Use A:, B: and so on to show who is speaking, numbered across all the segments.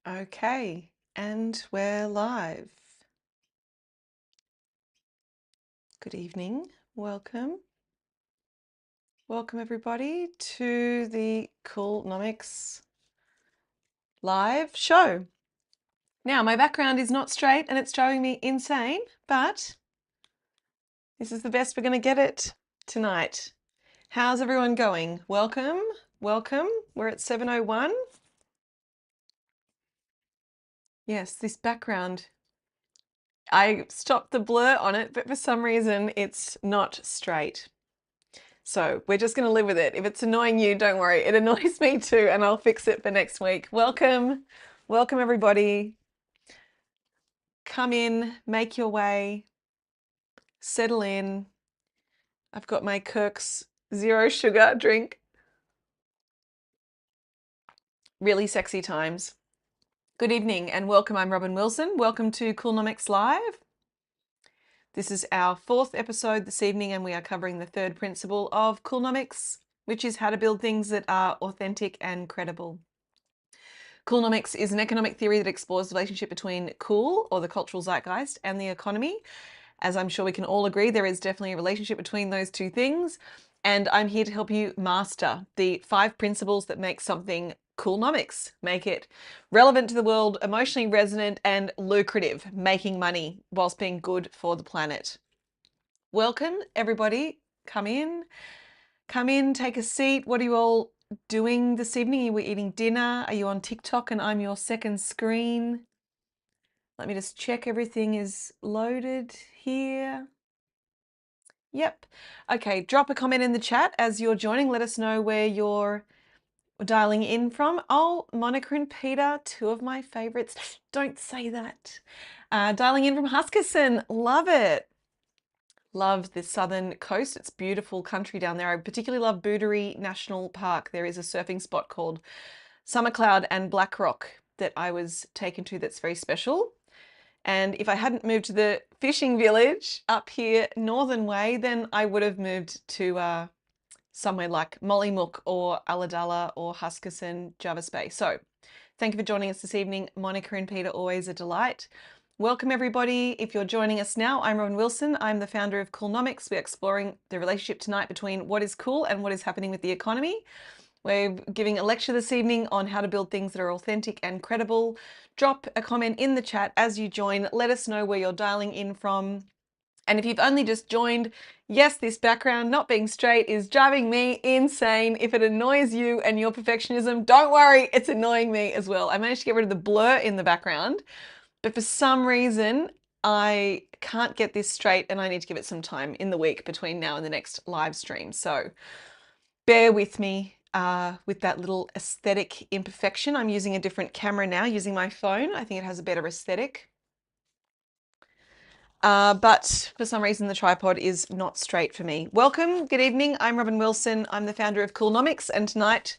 A: Okay, and we're live. Good evening. Welcome. Welcome everybody to the Coolnomics live show. Now, my background is not straight and it's driving me insane, but this is the best we're going to get it tonight. How's everyone going? Welcome. Welcome. We're at 7:01. Yes, this background, I stopped the blur on it, but for some reason it's not straight. So we're just going to live with it. If it's annoying you, don't worry. It annoys me too, and I'll fix it for next week. Welcome. Welcome, everybody. Come in, make your way, settle in. I've got my Kirk's zero sugar drink. Really sexy times. Good evening and welcome. I'm Robyn Wilson. Welcome to Coolnomics Live. This is our 4th episode this evening, and we are covering the 3rd principle of Coolnomics, which is how to build things that are authentic and credible. Coolnomics is an economic theory that explores the relationship between cool, or the cultural zeitgeist, and the economy. As I'm sure we can all agree, there is definitely a relationship between those two things. And I'm here to help you master the 5 principles that make something Coolnomics, make it relevant to the world, emotionally resonant, and lucrative, making money whilst being good for the planet. Welcome, everybody. Come in, take a seat. What are you all doing this evening? Are we eating dinner? Are you on TikTok and I'm your second screen? Let me just check everything is loaded here. Yep. Okay, drop a comment in the chat as you're joining. Let us know where you're dialing in from. Oh, Monica and Peter, 2 of my favorites. Don't say that. Dialing in from Huskisson. Love it. Love the southern coast. It's beautiful country down there. I particularly love Booderee National Park. There is a surfing spot called Summer Cloud and Black Rock that I was taken to that's very special. And if I hadn't moved to the fishing village up here, Northern Way, then I would have moved to somewhere like Mollymook or Ulladulla or Huskisson, Jervis Bay. So thank you for joining us this evening. Monica and Peter, always a delight. Welcome everybody. If you're joining us now, I'm Robyn Wilson. I'm the founder of Coolnomics. We're exploring the relationship tonight between what is cool and what is happening with the economy. We're giving a lecture this evening on how to build things that are authentic and credible. Drop a comment in the chat as you join. Let us know where you're dialing in from. And if you've only just joined, yes, this background not being straight is driving me insane. If it annoys you and your perfectionism, don't worry, it's annoying me as well. I managed to get rid of the blur in the background, but for some reason, I can't get this straight and I need to give it some time in the week between now and the next live stream. So bear with me with that little aesthetic imperfection. I'm using a different camera now, using my phone. I think it has a better aesthetic. But for some reason, the tripod is not straight for me. Welcome, good evening. I'm Robyn Wilson. I'm the founder of Coolnomics, and tonight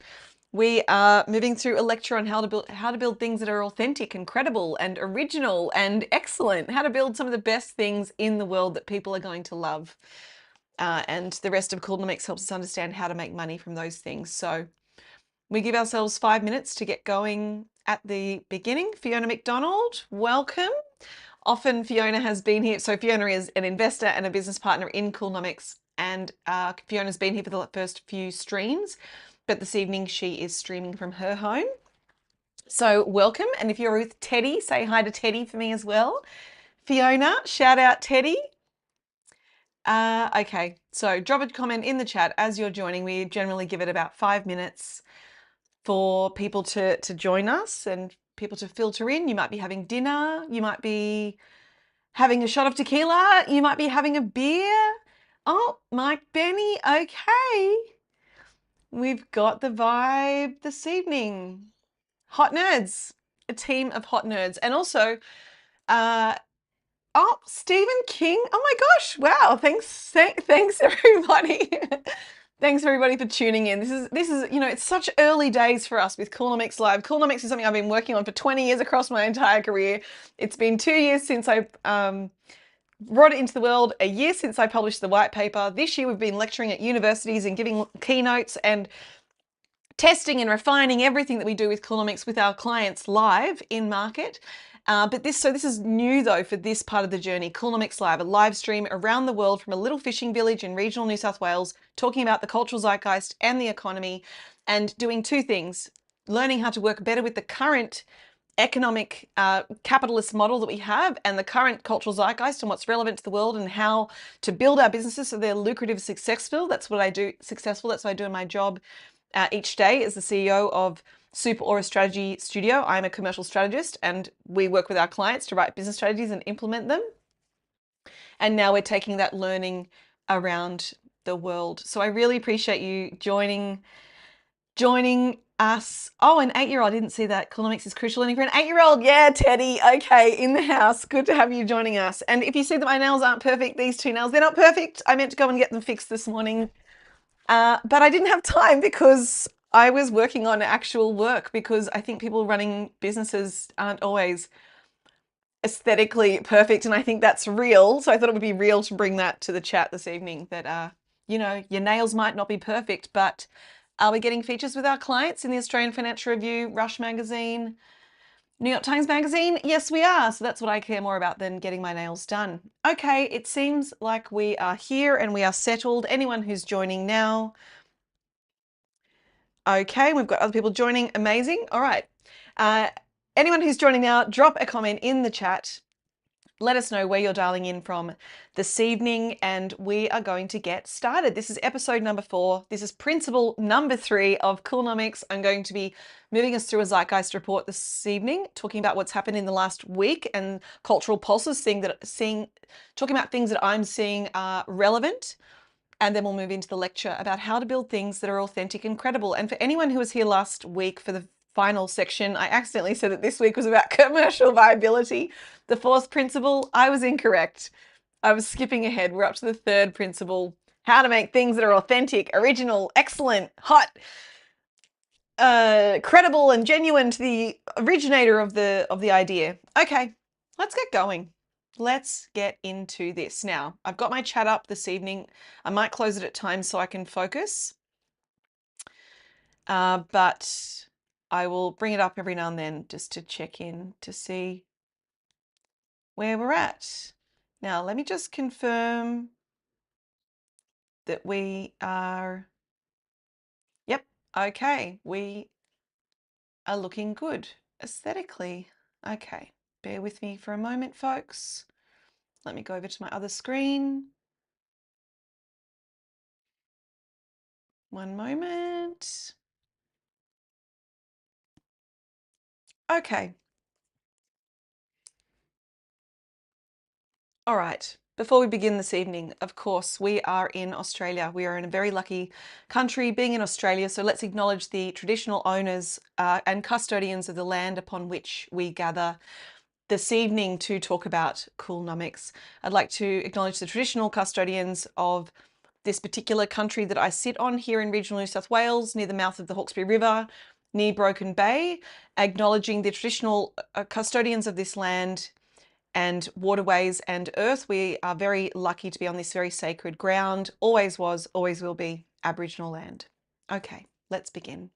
A: we are moving through a lecture on how to build things that are authentic and credible and original and excellent. How to build some of the best things in the world that people are going to love. And the rest of Coolnomics helps us understand how to make money from those things. So we give ourselves 5 minutes to get going at the beginning. Fiona McDonald, welcome. Often Fiona has been here. So Fiona is an investor and a business partner in Coolnomics, and Fiona's been here for the first few streams, but this evening she is streaming from her home. So welcome, and if you're with Teddy, say hi to Teddy for me as well. Fiona, shout out Teddy. Okay, so drop a comment in the chat as you're joining. We generally give it about 5 minutes for people to join us and people to filter in. You might be having dinner, you might be having a shot of tequila, you might be having a beer. Oh, Mike Benny, okay. We've got the vibe this evening. Hot nerds, a team of hot nerds. And also, oh, Stephen King. Oh my gosh, wow, thanks everybody. Thanks everybody for tuning in. This is, you know, it's such early days for us with Coolnomics Live. Coolnomics is something I've been working on for 20 years across my entire career. It's been 2 years since I brought it into the world, a year since I published the white paper. This year we've been lecturing at universities and giving keynotes, and testing and refining everything that we do with Coolnomics with our clients live in market. So this is new though for this part of the journey. Coolnomics Live, a live stream around the world from a little fishing village in regional New South Wales, talking about the cultural zeitgeist and the economy, and doing two things: learning how to work better with the current economic capitalist model that we have and the current cultural zeitgeist and what's relevant to the world, and how to build our businesses so they're lucrative, successful. That's what I do. Successful. That's what I do in my job each day as the CEO of Super Aura Strategy Studio. I'm a commercial strategist, and we work with our clients to write business strategies and implement them. And now we're taking that learning around the world. So I really appreciate you joining us. Oh, an 8-year-old. I didn't see that. Coolnomics is crucial learning for an 8-year-old. Yeah, Teddy. Okay, in the house. Good to have you joining us. And if you see that my nails aren't perfect, these two nails, they're not perfect. I meant to go and get them fixed this morning. But I didn't have time because I was working on actual work, because I think people running businesses aren't always aesthetically perfect, and I think that's real. So I thought it would be real to bring that to the chat this evening, that your nails might not be perfect, but are we getting features with our clients in the Australian Financial Review, Rush Magazine, New York Times Magazine? Yes, we are. So that's what I care more about than getting my nails done. Okay, it seems like we are here and we are settled. Anyone who's joining now? Okay, we've got other people joining. Amazing. All right. Anyone who's joining now, drop a comment in the chat. Let us know where you're dialing in from this evening, and we are going to get started. This is episode number 4. This is principle number 3 of Coolnomics. I'm going to be moving us through a zeitgeist report this evening, talking about what's happened in the last week and cultural pulses, talking about things that I'm seeing are relevant. And then we'll move into the lecture about how to build things that are authentic and credible. And for anyone who was here last week for the final section, I accidentally said that this week was about commercial viability. The 4th principle, I was incorrect. I was skipping ahead. We're up to the 3rd principle: how to make things that are authentic, original, excellent, hot, credible, and genuine to the originator of the idea. Okay, let's get going. Let's get into this. Now, I've got my chat up this evening. I might close it at times so I can focus, but I will bring it up every now and then just to check in to see where we're at. Now, let me just confirm that we are, yep, okay, we are looking good aesthetically. Okay, bear with me for a moment, folks. Let me go over to my other screen. One moment. Okay. All right. Before we begin this evening, of course, we are in Australia. We are in a very lucky country being in Australia. So let's acknowledge the traditional owners and custodians of the land upon which we gather this evening to talk about Coolnomics. I'd like to acknowledge the traditional custodians of this particular country that I sit on here in regional New South Wales, near the mouth of the Hawkesbury River, near Broken Bay, acknowledging the traditional custodians of this land and waterways and earth. We are very lucky to be on this very sacred ground. Always was, always will be Aboriginal land. Okay, let's begin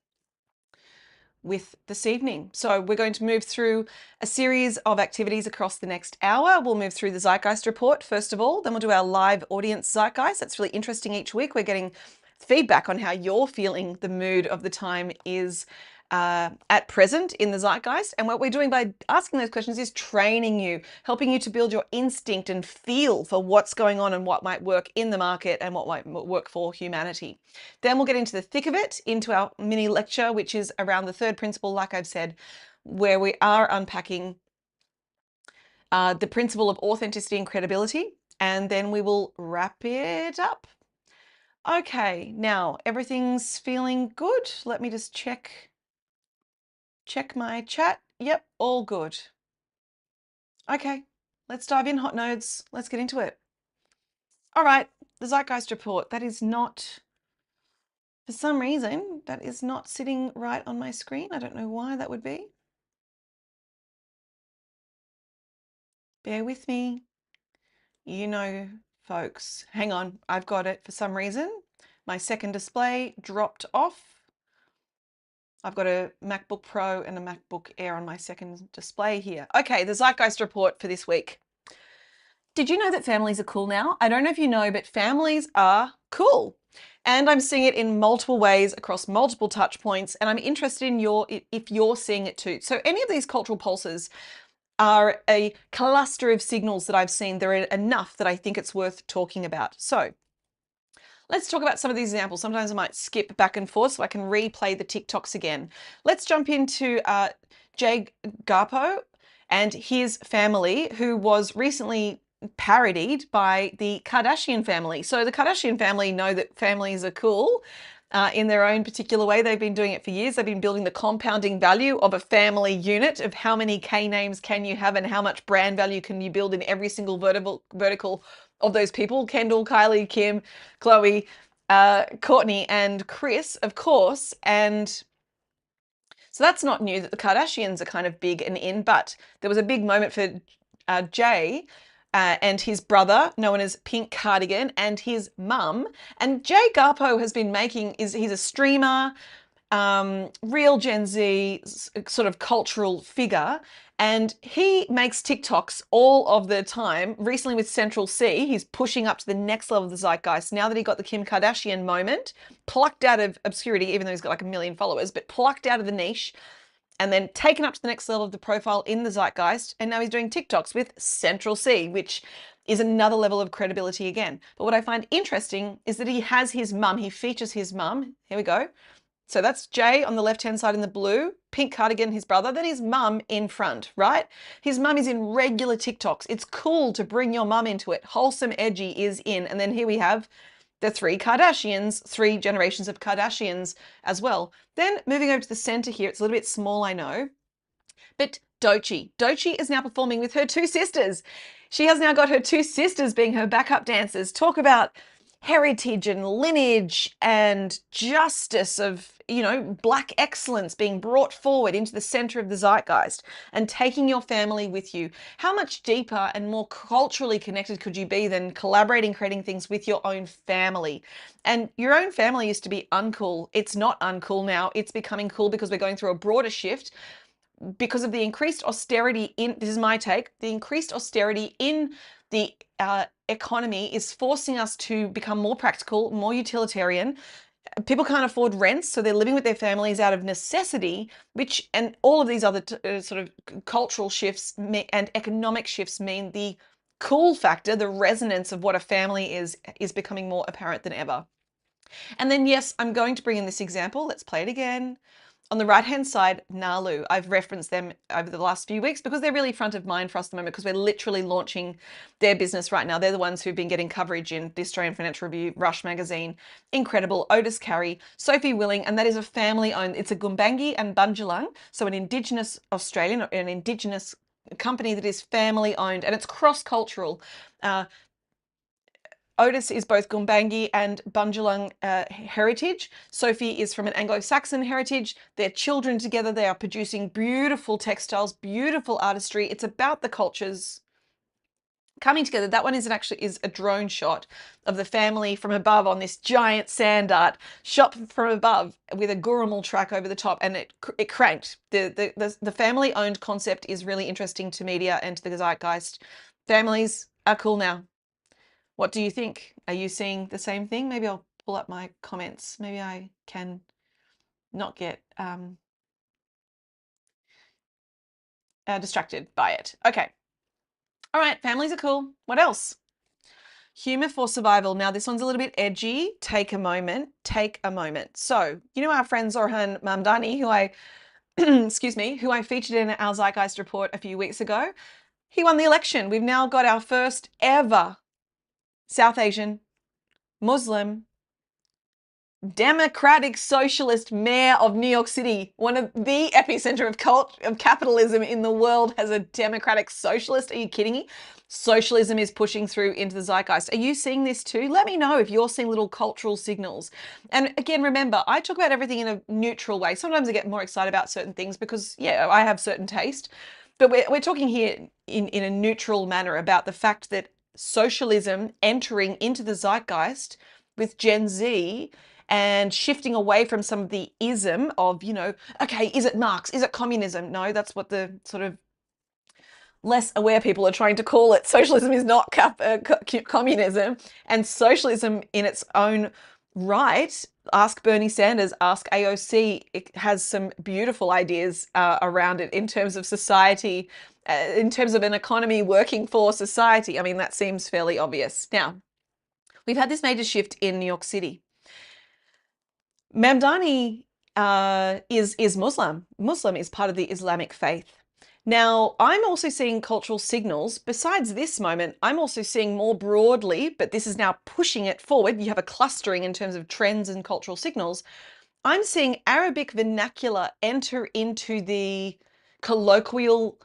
A: with this evening. So we're going to move through a series of activities across the next hour. We'll move through the Zeitgeist report first of all, then we'll do our live audience Zeitgeist. That's really interesting each week. We're getting feedback on how you're feeling the mood of the time is at present in the zeitgeist. And what we're doing by asking those questions is training you, helping you to build your instinct and feel for what's going on and what might work in the market and what might work for humanity. Then we'll get into the thick of it, into our mini lecture, which is around the 3rd principle, like I've said, where we are unpacking the principle of authenticity and credibility. And then we will wrap it up. Okay, now everything's feeling good. Let me just check my chat. Yep, all good. Okay, let's dive in, hot nodes. Let's get into it. All right, the Zeitgeist report. That is not, for some reason, that is not sitting right on my screen. I don't know why that would be. Bear with me. You know, folks. Hang on, I've got it for some reason. My second display dropped off. I've got a MacBook Pro and a MacBook Air on my second display here. Okay, the Zeitgeist report for this week. Did you know that families are cool now? I don't know if you know, but families are cool. And I'm seeing it in multiple ways across multiple touch points. And I'm interested in if you're seeing it too. So any of these cultural pulses are a cluster of signals that I've seen. There are enough that I think it's worth talking about. So let's talk about some of these examples. Sometimes I might skip back and forth so I can replay the TikToks again. Let's jump into Jay Garpo and his family, who was recently parodied by the Kardashian family. So the Kardashian family know that families are cool in their own particular way. They've been doing it for years. They've been building the compounding value of a family unit, of how many K names can you have and how much brand value can you build in every single vertical of those people: Kendall, Kylie, Kim, Khloe, Courtney, and Chris, of course. And so that's not new that the Kardashians are kind of big and in, but there was a big moment for Jay and his brother, known as Pink Cardigan, and his mum. And Jay Garpo has been he's a streamer, real Gen Z sort of cultural figure, and he makes TikToks all of the time. Recently with Central C, he's pushing up to the next level of the zeitgeist. Now that he got the Kim Kardashian moment, plucked out of obscurity, even though he's got like 1 million followers, but plucked out of the niche and then taken up to the next level of the profile in the zeitgeist. And now he's doing TikToks with Central C, which is another level of credibility again. But what I find interesting is that he has his mum. He features his mum. Here we go. So that's Jay on the left-hand side in the blue, Pink Cardigan, his brother, then his mum in front, right? His mum is in regular TikToks. It's cool to bring your mum into it. Wholesome, edgy is in. And then here we have the 3 Kardashians, 3 generations of Kardashians as well. Then moving over to the center here, it's a little bit small, I know, but Doechii. Doechii is now performing with her 2 sisters. She has now got her 2 sisters being her backup dancers. Talk about heritage and lineage and justice of, Black excellence being brought forward into the center of the zeitgeist and taking your family with you. How much deeper and more culturally connected could you be than collaborating, creating things with your own family? And your own family used to be uncool. It's not uncool now. It's becoming cool because we're going through a broader shift because of the increased austerity this is my take, the increased austerity in the economy is forcing us to become more practical, more utilitarian. People can't afford rents, so they're living with their families out of necessity, and all of these other sort of cultural shifts and economic shifts mean the cool factor, the resonance of what a family is becoming more apparent than ever. And then, yes, I'm going to bring in this example. Let's play it again. On the right-hand side, Nalu. I've referenced them over the last few weeks because they're really front of mind for us at the moment because we're literally launching their business right now. They're the ones who've been getting coverage in the Australian Financial Review, Rush Magazine. Incredible. Otis Carey, Sophie Willing, and that is a family-owned, it's a Gumbaynggirr and Bundjalung, so an Indigenous Australian, an Indigenous company that is family-owned, and it's cross-cultural. Otis is both Gumbaynggirr and Bundjalung heritage. Sophie is from an Anglo-Saxon heritage. They're children together. They are producing beautiful textiles, beautiful artistry. It's about the cultures coming together. That one is a drone shot of the family from above on this giant sand art, shot from above with a Gurumul track over the top, and it cranked. The family-owned concept is really interesting to media and to the zeitgeist. Families are cool now. What do you think? Are you seeing the same thing? Maybe I'll pull up my comments. Maybe I can not get distracted by it. Okay. All right, families are cool. What else? Humor for survival. Now, this one's a little bit edgy. Take a moment. Take a moment. So, our friend Zorhan Mamdani, who I, who I featured in our Zeitgeist report a few weeks ago, he won the election. We've now got our first ever South Asian, Muslim, Democratic Socialist mayor of New York City, one of the epicenter of capitalism in the world, has a Democratic Socialist. Are you kidding me? Socialism is pushing through into the zeitgeist. Are you seeing this too? Let me know if you're seeing little cultural signals. And again, remember, I talk about everything in a neutral way. Sometimes I get more excited about certain things because, yeah, I have certain taste. But we're talking here in a neutral manner about the fact that socialism entering into the zeitgeist with Gen Z and shifting away from some of the ism of, okay, is it Marx? Is it communism? No, that's what the sort of less aware people are trying to call it. Socialism is not communism, and socialism in its own right, ask Bernie Sanders, ask AOC, it has some beautiful ideas around it in terms of society, in terms of an economy working for society. I mean, that seems fairly obvious. Now, we've had this major shift in New York City. Mamdani is Muslim. Muslim is part of the Islamic faith. Now, I'm also seeing cultural signals. Besides this moment, I'm also seeing more broadly, but this is now pushing it forward. You have a clustering in terms of trends and cultural signals. I'm seeing Arabic vernacular enter into the colloquial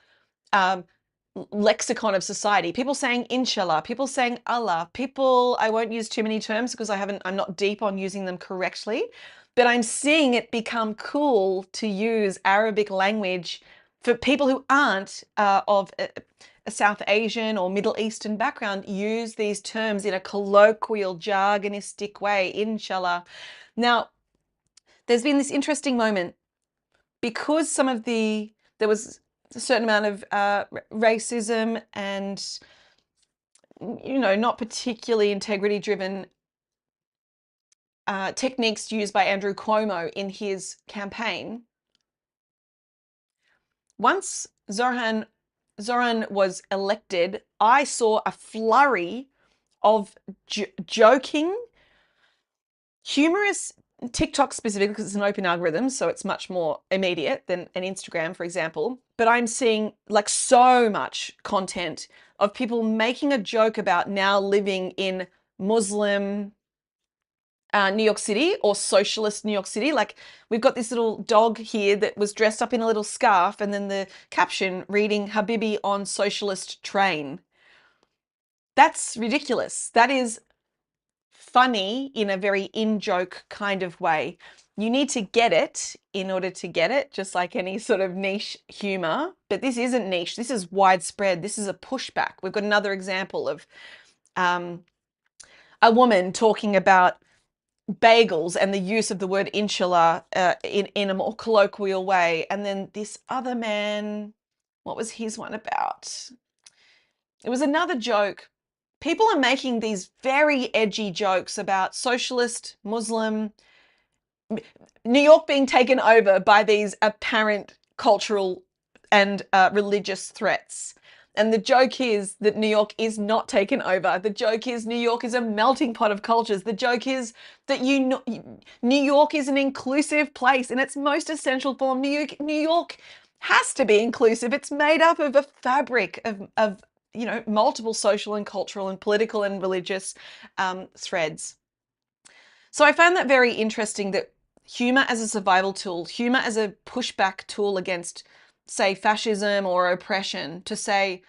A: lexicon of society. People saying inshallah, people saying Allah, people, I won't use too many terms because I'm not deep on using them correctly, but I'm seeing it become cool to use Arabic language for people who aren't of a South Asian or Middle Eastern background. Use these terms in a colloquial, jargonistic way, inshallah. Now, there's been this interesting moment because there was a certain amount of racism and, not particularly integrity-driven techniques used by Andrew Cuomo in his campaign. Once Zoran was elected, I saw a flurry of joking, humorous, TikTok specifically because it's an open algorithm, so it's much more immediate than an Instagram, for example. But I'm seeing like so much content of people making a joke about now living in Muslim New York City or socialist New York City. Like we've got this little dog here that was dressed up in a little scarf and then the caption reading Habibi on socialist train. That's ridiculous. That is funny in a very in-joke kind of way. You need to get it in order to get it, just like any sort of niche humor. But this isn't niche. This is widespread. This is a pushback. We've got another example of a woman talking about bagels and the use of the word inshallah in a more colloquial way. And then this other man, what was his one about? It was another joke. People are making these very edgy jokes about socialist, Muslim, New York being taken over by these apparent cultural and religious threats. And the joke is that New York is not taken over. The joke is New York is a melting pot of cultures. The joke is that New York is an inclusive place in its most essential form. New York has to be inclusive. It's made up of a fabric of multiple social and cultural and political and religious threads. So I found that very interesting, that humor as a survival tool, humor as a pushback tool against, say, fascism or oppression, to say,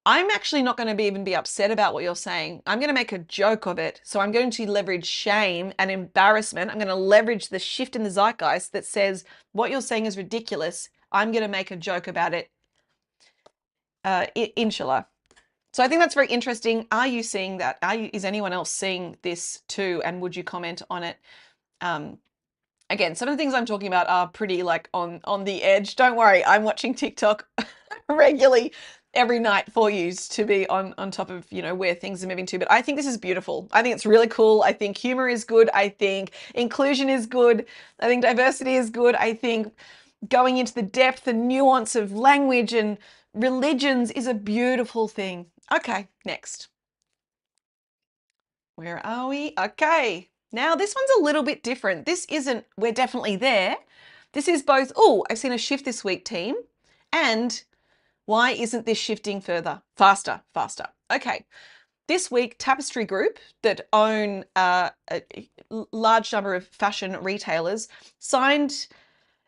A: I'm actually not going to even be upset about what you're saying. I'm going to make a joke of it. So I'm going to leverage shame and embarrassment. I'm going to leverage the shift in the zeitgeist that says what you're saying is ridiculous. I'm going to make a joke about it. Inshallah. So I think that's very interesting. Are you seeing that? Is anyone else seeing this too? And would you comment on it? Again, some of the things I'm talking about are pretty like on the edge. Don't worry, I'm watching TikTok regularly every night for you to be on top of, where things are moving to. But I think this is beautiful. I think it's really cool. I think humor is good. I think inclusion is good. I think diversity is good. I think going into the depth and nuance of language and religions is a beautiful thing. Okay, next. Where are we? Okay. Now this one's a little bit different. This isn't, we're definitely there. This is both, oh, I've seen a shift this week, team. And why isn't this shifting further? Faster. Okay. This week, Tapestry Group, that own a large number of fashion retailers, signed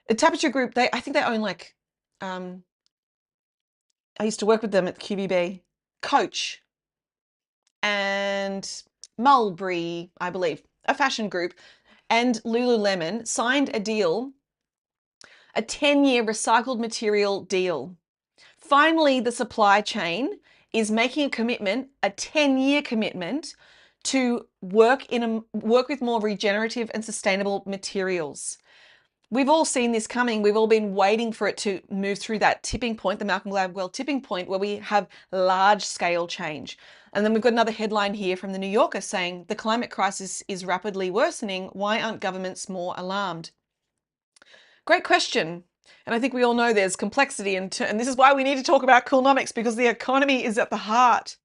A: a Tapestry Group. I think they own like, I used to work with them at QVB, Coach, and Mulberry, I believe, a fashion group, and Lululemon signed a deal, a 10-year recycled material deal. Finally, the supply chain is making a commitment, a 10-year commitment, to work with more regenerative and sustainable materials. We've all seen this coming. We've all been waiting for it to move through that tipping point, the Malcolm Gladwell tipping point, where we have large scale change. And then we've got another headline here from the New Yorker saying the climate crisis is rapidly worsening. Why aren't governments more alarmed? Great question. And I think we all know there's complexity, and this is why we need to talk about Coolnomics, because the economy is at the heart.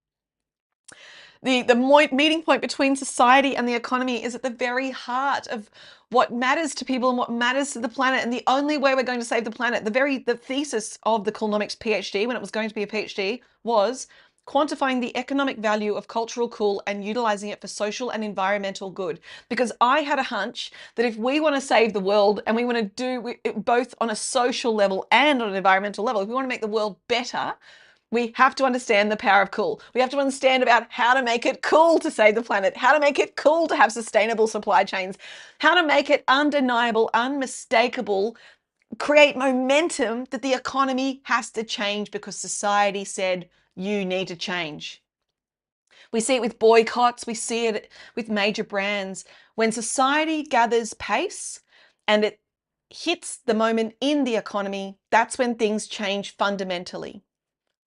A: The meeting point between society and the economy is at the very heart of what matters to people and what matters to the planet. And the only way we're going to save the planet, the thesis of the Coolnomics PhD, when it was going to be a PhD, was quantifying the economic value of cultural cool and utilizing it for social and environmental good. Because I had a hunch that if we want to save the world, and we want to do it both on a social level and on an environmental level, if we want to make the world better, we have to understand the power of cool. We have to understand about how to make it cool to save the planet, how to make it cool to have sustainable supply chains, how to make it undeniable, unmistakable, create momentum that the economy has to change because society said, you need to change. We see it with boycotts. We see it with major brands. When society gathers pace and it hits the moment in the economy, that's when things change fundamentally,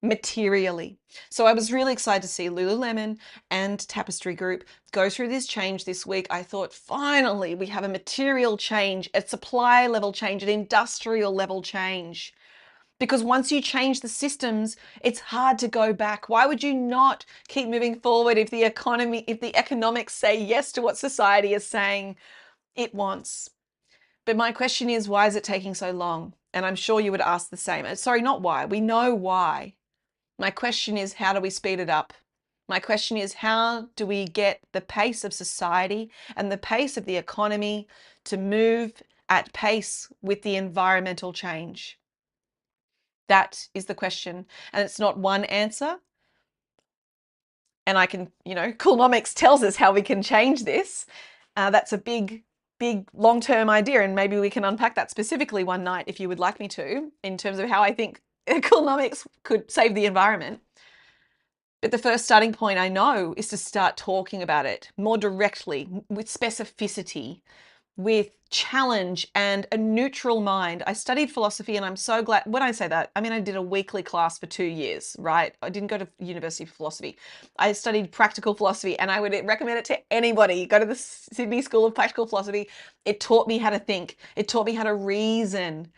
A: materially. So I was really excited to see Lululemon and Tapestry Group go through this change this week. I thought, finally, we have a material change, a supply level change, an industrial level change. Because once you change the systems, it's hard to go back. Why would you not keep moving forward if the economics say yes to what society is saying it wants? But my question is, why is it taking so long? And I'm sure you would ask the same. Sorry, not why. We know why. My question is, how do we speed it up? My question is, how do we get the pace of society and the pace of the economy to move at pace with the environmental change? That is the question. And it's not one answer. And I can, Coolnomics tells us how we can change this. That's a big, long-term idea. And maybe we can unpack that specifically one night if you would like me to, in terms of how I think Coolnomics could save the environment. But the first starting point, I know, is to start talking about it more directly, with specificity, with challenge and a neutral mind. I studied philosophy, and I'm so glad. When I say that, I mean I did a weekly class for 2 years, right? I didn't go to university for philosophy. I studied practical philosophy, and I would recommend it to anybody. Go to the Sydney School of Practical Philosophy. It taught me how to think. It taught me how to reason.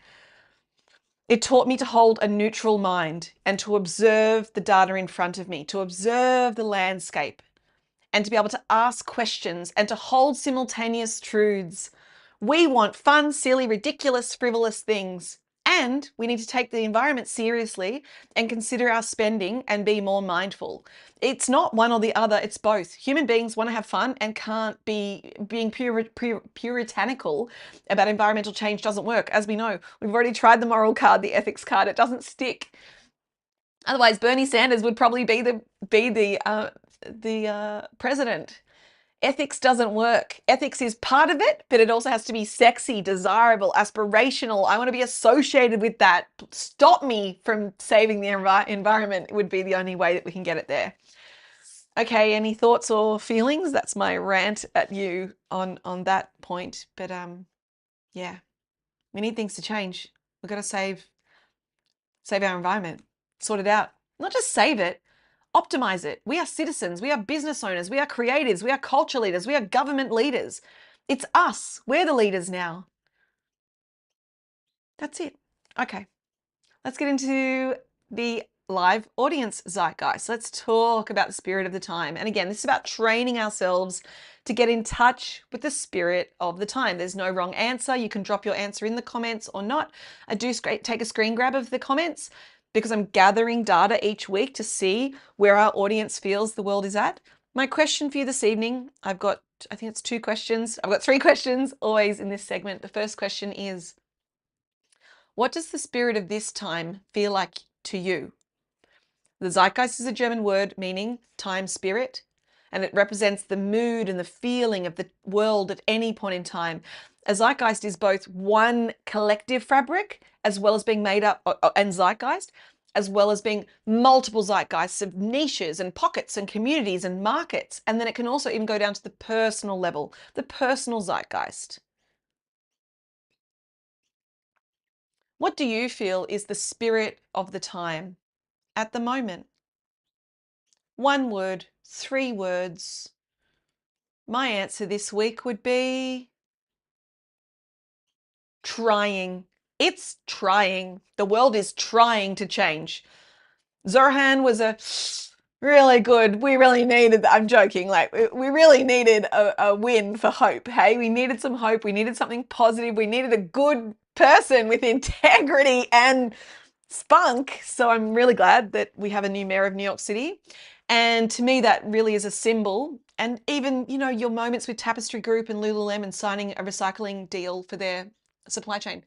A: It taught me to hold a neutral mind and to observe the data in front of me, to observe the landscape, and to be able to ask questions and to hold simultaneous truths. We want fun, silly, ridiculous, frivolous things. And we need to take the environment seriously and consider our spending and be more mindful. It's not one or the other, it's both. Human beings want to have fun and can't be being puritanical about environmental change doesn't work. As we know, we've already tried the moral card, the ethics card, it doesn't stick. Otherwise, Bernie Sanders would probably be the president. Ethics doesn't work. Ethics is part of it, but it also has to be sexy, desirable, aspirational. I want to be associated with that. Stop me from saving the environment would be the only way that we can get it there. Okay, any thoughts or feelings? That's my rant at you on that point. But yeah, we need things to change. We've got to save our environment, sort it out. Not just save it, optimize it. We are citizens, we are business owners, we are creators, we are culture leaders, we are government leaders. It's us. We're the leaders now. That's it. Okay, let's get into the live audience zeitgeist. Let's talk about the spirit of the time. And again, this is about training ourselves to get in touch with the spirit of the time. There's no wrong answer. You can drop your answer in the comments or not. I do take a screen grab of the comments, because I'm gathering data each week to see where our audience feels the world is at. My question for you this evening, I think it's 2 questions. I've got 3 questions always in this segment. The first question is, what does the spirit of this time feel like to you? The zeitgeist is a German word meaning time spirit, and it represents the mood and the feeling of the world at any point in time. A zeitgeist is both one collective fabric as well as being made up, and zeitgeist, as well as being multiple zeitgeists of niches and pockets and communities and markets. And then it can also even go down to the personal level, the personal zeitgeist. What do you feel is the spirit of the time at the moment? 1 word, 3 words. My answer this week would be trying. It's trying. The world is trying to change. Zohan was a really good, we really needed, I'm joking, like we really needed a win for hope, hey? We needed some hope, we needed something positive, we needed a good person with integrity and spunk. So I'm really glad that we have a new mayor of New York City. And to me, that really is a symbol. And even, you know, your moments with Tapestry Group and Lululemon signing a recycling deal for their supply chain.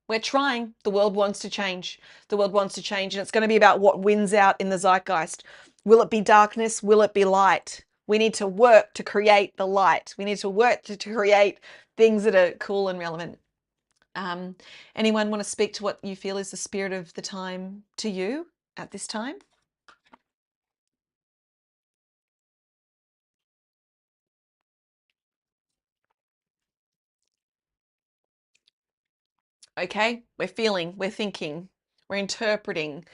A: We're trying. The world wants to change. The world wants to change. And it's going to be about what wins out in the zeitgeist. Will it be darkness? Will it be light? We need to work to create the light. We need to work to create things that are cool and relevant. Anyone want to speak to what you feel is the spirit of the time to you at this time? Okay, we're feeling, we're thinking, we're interpreting.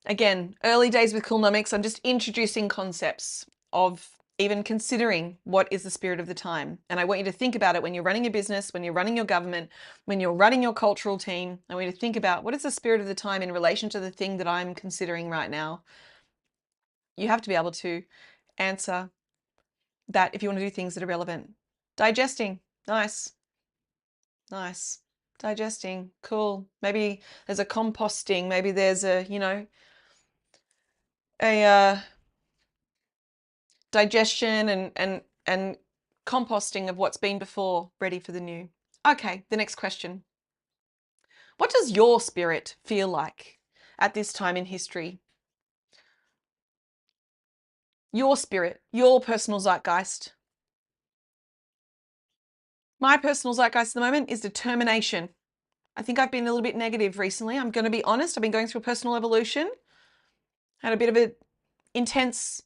A: Again, early days with Coolnomics, I'm just introducing concepts of even considering what is the spirit of the time. And I want you to think about it when you're running your business, when you're running your government, when you're running your cultural team. I want you to think about what is the spirit of the time in relation to the thing that I'm considering right now. You have to be able to answer that if you want to do things that are relevant. Digesting, nice, nice. Digesting, cool. Maybe there's a composting, maybe there's a, you know, a digestion and composting of what's been before, ready for the new. Okay, the next question. What does your spirit feel like at this time in history? Your spirit, your personal zeitgeist. My personal zeitgeist at the moment is determination. I think I've been a little bit negative recently. I'm going to be honest. I've been going through a personal evolution. Had a bit of an intense,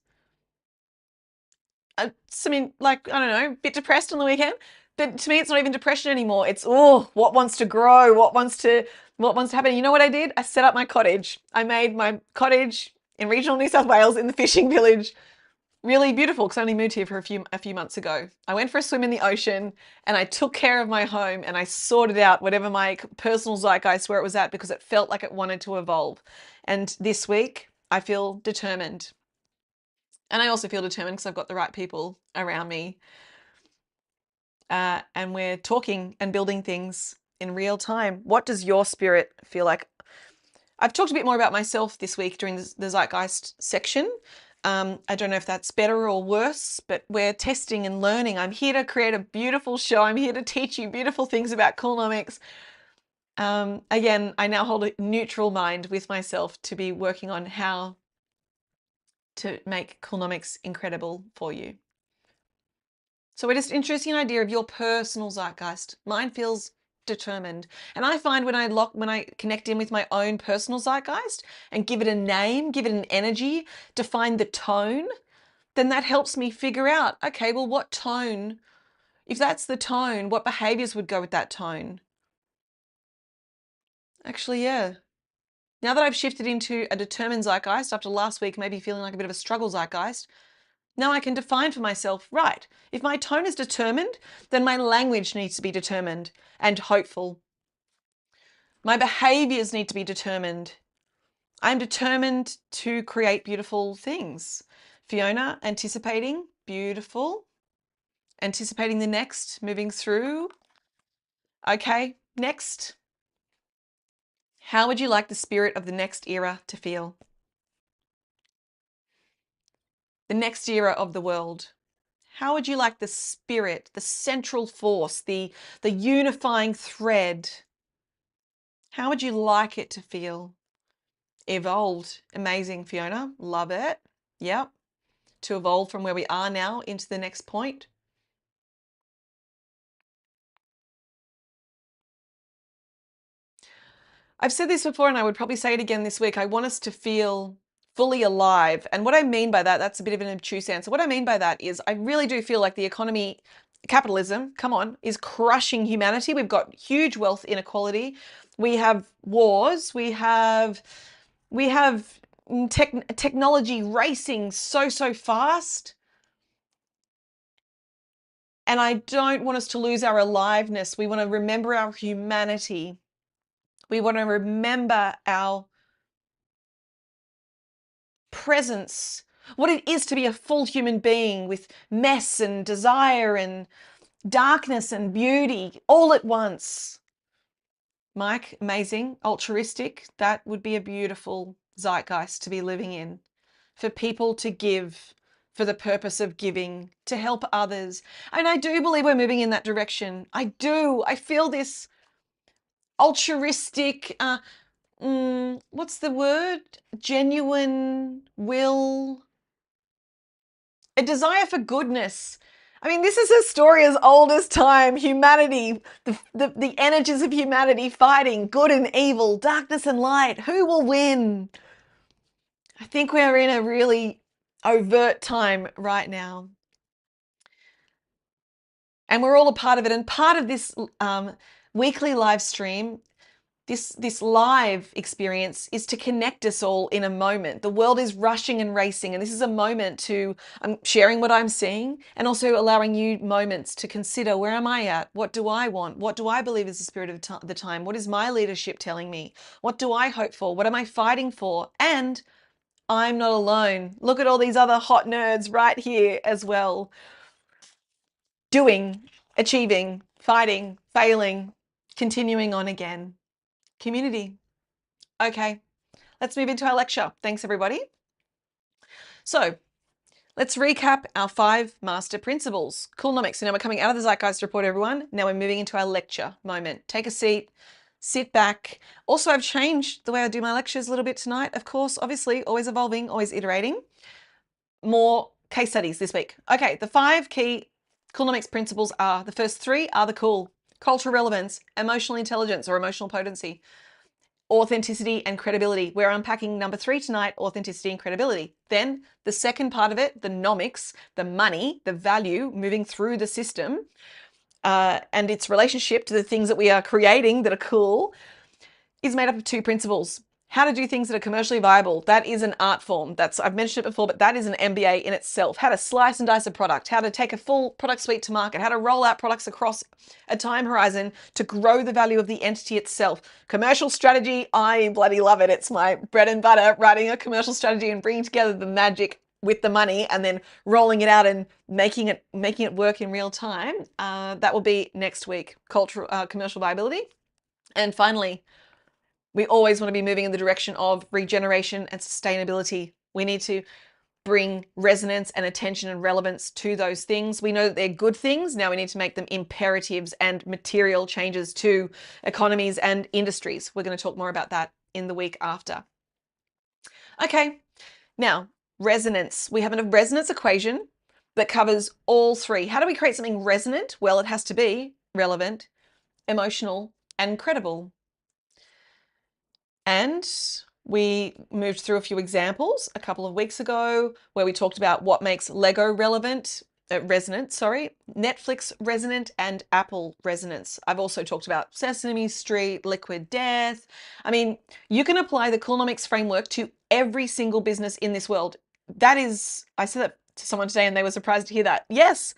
A: like, I don't know, a bit depressed on the weekend. But to me, it's not even depression anymore. It's, oh, what wants to grow? What wants to happen? You know what I did? I set up my cottage. I made my cottage in regional New South Wales in the fishing village really beautiful because I only moved here for a few months ago. I went for a swim in the ocean and I took care of my home and I sorted out whatever my personal zeitgeist where it was at because it felt like it wanted to evolve. And this week I feel determined. And I also feel determined because I've got the right people around me. And we're talking and building things in real time. What does your spirit feel like? I've talked a bit more about myself this week during the Zeitgeist section. I don't know if that's better or worse, but we're testing and learning. I'm here to create a beautiful show. I'm here to teach you beautiful things about Coolnomics. Again, I now hold a neutral mind with myself to be working on how to make Coolnomics incredible for you. So we're just introducing an idea of your personal zeitgeist. Mine feels determined. And I find when I connect in with my own personal zeitgeist and give it a name, give it an energy, define the tone, then that helps me figure out, okay, well, what tone, if that's the tone, what behaviors would go with that tone? Actually, yeah. Now that I've shifted into a determined zeitgeist after last week, maybe feeling like a bit of a struggle zeitgeist, now I can define for myself, right, if my tone is determined, then my language needs to be determined and hopeful. My behaviors need to be determined. I'm determined to create beautiful things. Fiona, anticipating, beautiful. Anticipating the next, moving through. Okay, next. How would you like the spirit of the next era to feel? The next era of the world. How would you like the spirit, the central force, the unifying thread? How would you like it to feel? Evolved. Amazing, Fiona. Love it. Yep. To evolve from where we are now into the next point. I've said this before and I would probably say it again this week. I want us to feel fully alive. And what I mean by that, that's a bit of an obtuse answer. What I mean by that is I really do feel like the economy, capitalism, come on, is crushing humanity. We've got huge wealth inequality. We have wars. We have technology racing so fast. And I don't want us to lose our aliveness. We want to remember our humanity. We want to remember our presence, what it is to be a full human being with mess and desire and darkness and beauty all at once. Mike, amazing, altruistic. That would be a beautiful zeitgeist to be living in. For people to give for the purpose of giving, to help others. And I do believe we're moving in that direction. I do. I feel this altruistic, what's the word? Genuine will, a desire for goodness. I mean, this is a story as old as time. Humanity, the energies of humanity fighting good and evil, darkness and light. Who will win? I think we're in a really overt time right now. And we're all a part of it. And part of this weekly live stream, this live experience, is to connect us all in a moment. The world is rushing and racing, and this is a moment to, I'm sharing what I'm seeing and also allowing you moments to consider, where am I at? What do I want? What do I believe is the spirit of the time? What is my leadership telling me? What do I hope for? What am I fighting for? And I'm not alone. Look at all these other hot nerds right here as well. Doing, achieving, fighting, failing, continuing on again. Community. Okay, let's move into our lecture. Thanks, everybody. So let's recap our 5 master principles. Coolnomics. So now we're coming out of the Zeitgeist Report, everyone. Now we're moving into our lecture moment. Take a seat, sit back. Also, I've changed the way I do my lectures a little bit tonight. Of course, obviously, always evolving, always iterating. More case studies this week. Okay, the 5 key Coolnomics principles are, the first 3 are the cool: cultural relevance, emotional intelligence or emotional potency, authenticity and credibility. We're unpacking number 3 tonight, authenticity and credibility. Then the second part of it, the nomics, the money, the value moving through the system, and its relationship to the things that we are creating that are cool, is made up of 2 principles. How to do things that are commercially viable. That is an art form. I've mentioned it before, but that is an MBA in itself. How to slice and dice a product, how to take a full product suite to market, how to roll out products across a time horizon to grow the value of the entity itself. Commercial strategy, I bloody love it. It's my bread and butter, writing a commercial strategy and bringing together the magic with the money and then rolling it out and making it work in real time. That will be next week. Commercial viability. And finally, we always want to be moving in the direction of regeneration and sustainability. We need to bring resonance and attention and relevance to those things. We know that they're good things. Now we need to make them imperatives and material changes to economies and industries. We're going to talk more about that in the week after. Okay, now resonance. We have a resonance equation that covers all 3. How do we create something resonant? Well, it has to be relevant, emotional, and credible. And we moved through a few examples a couple of weeks ago where we talked about what makes Lego resonant, Netflix resonant, and Apple resonance. I've also talked about Sesame Street, Liquid Death. I mean, you can apply the Coolnomics framework to every single business in this world. That is, I said that to someone today and they were surprised to hear that. Yes,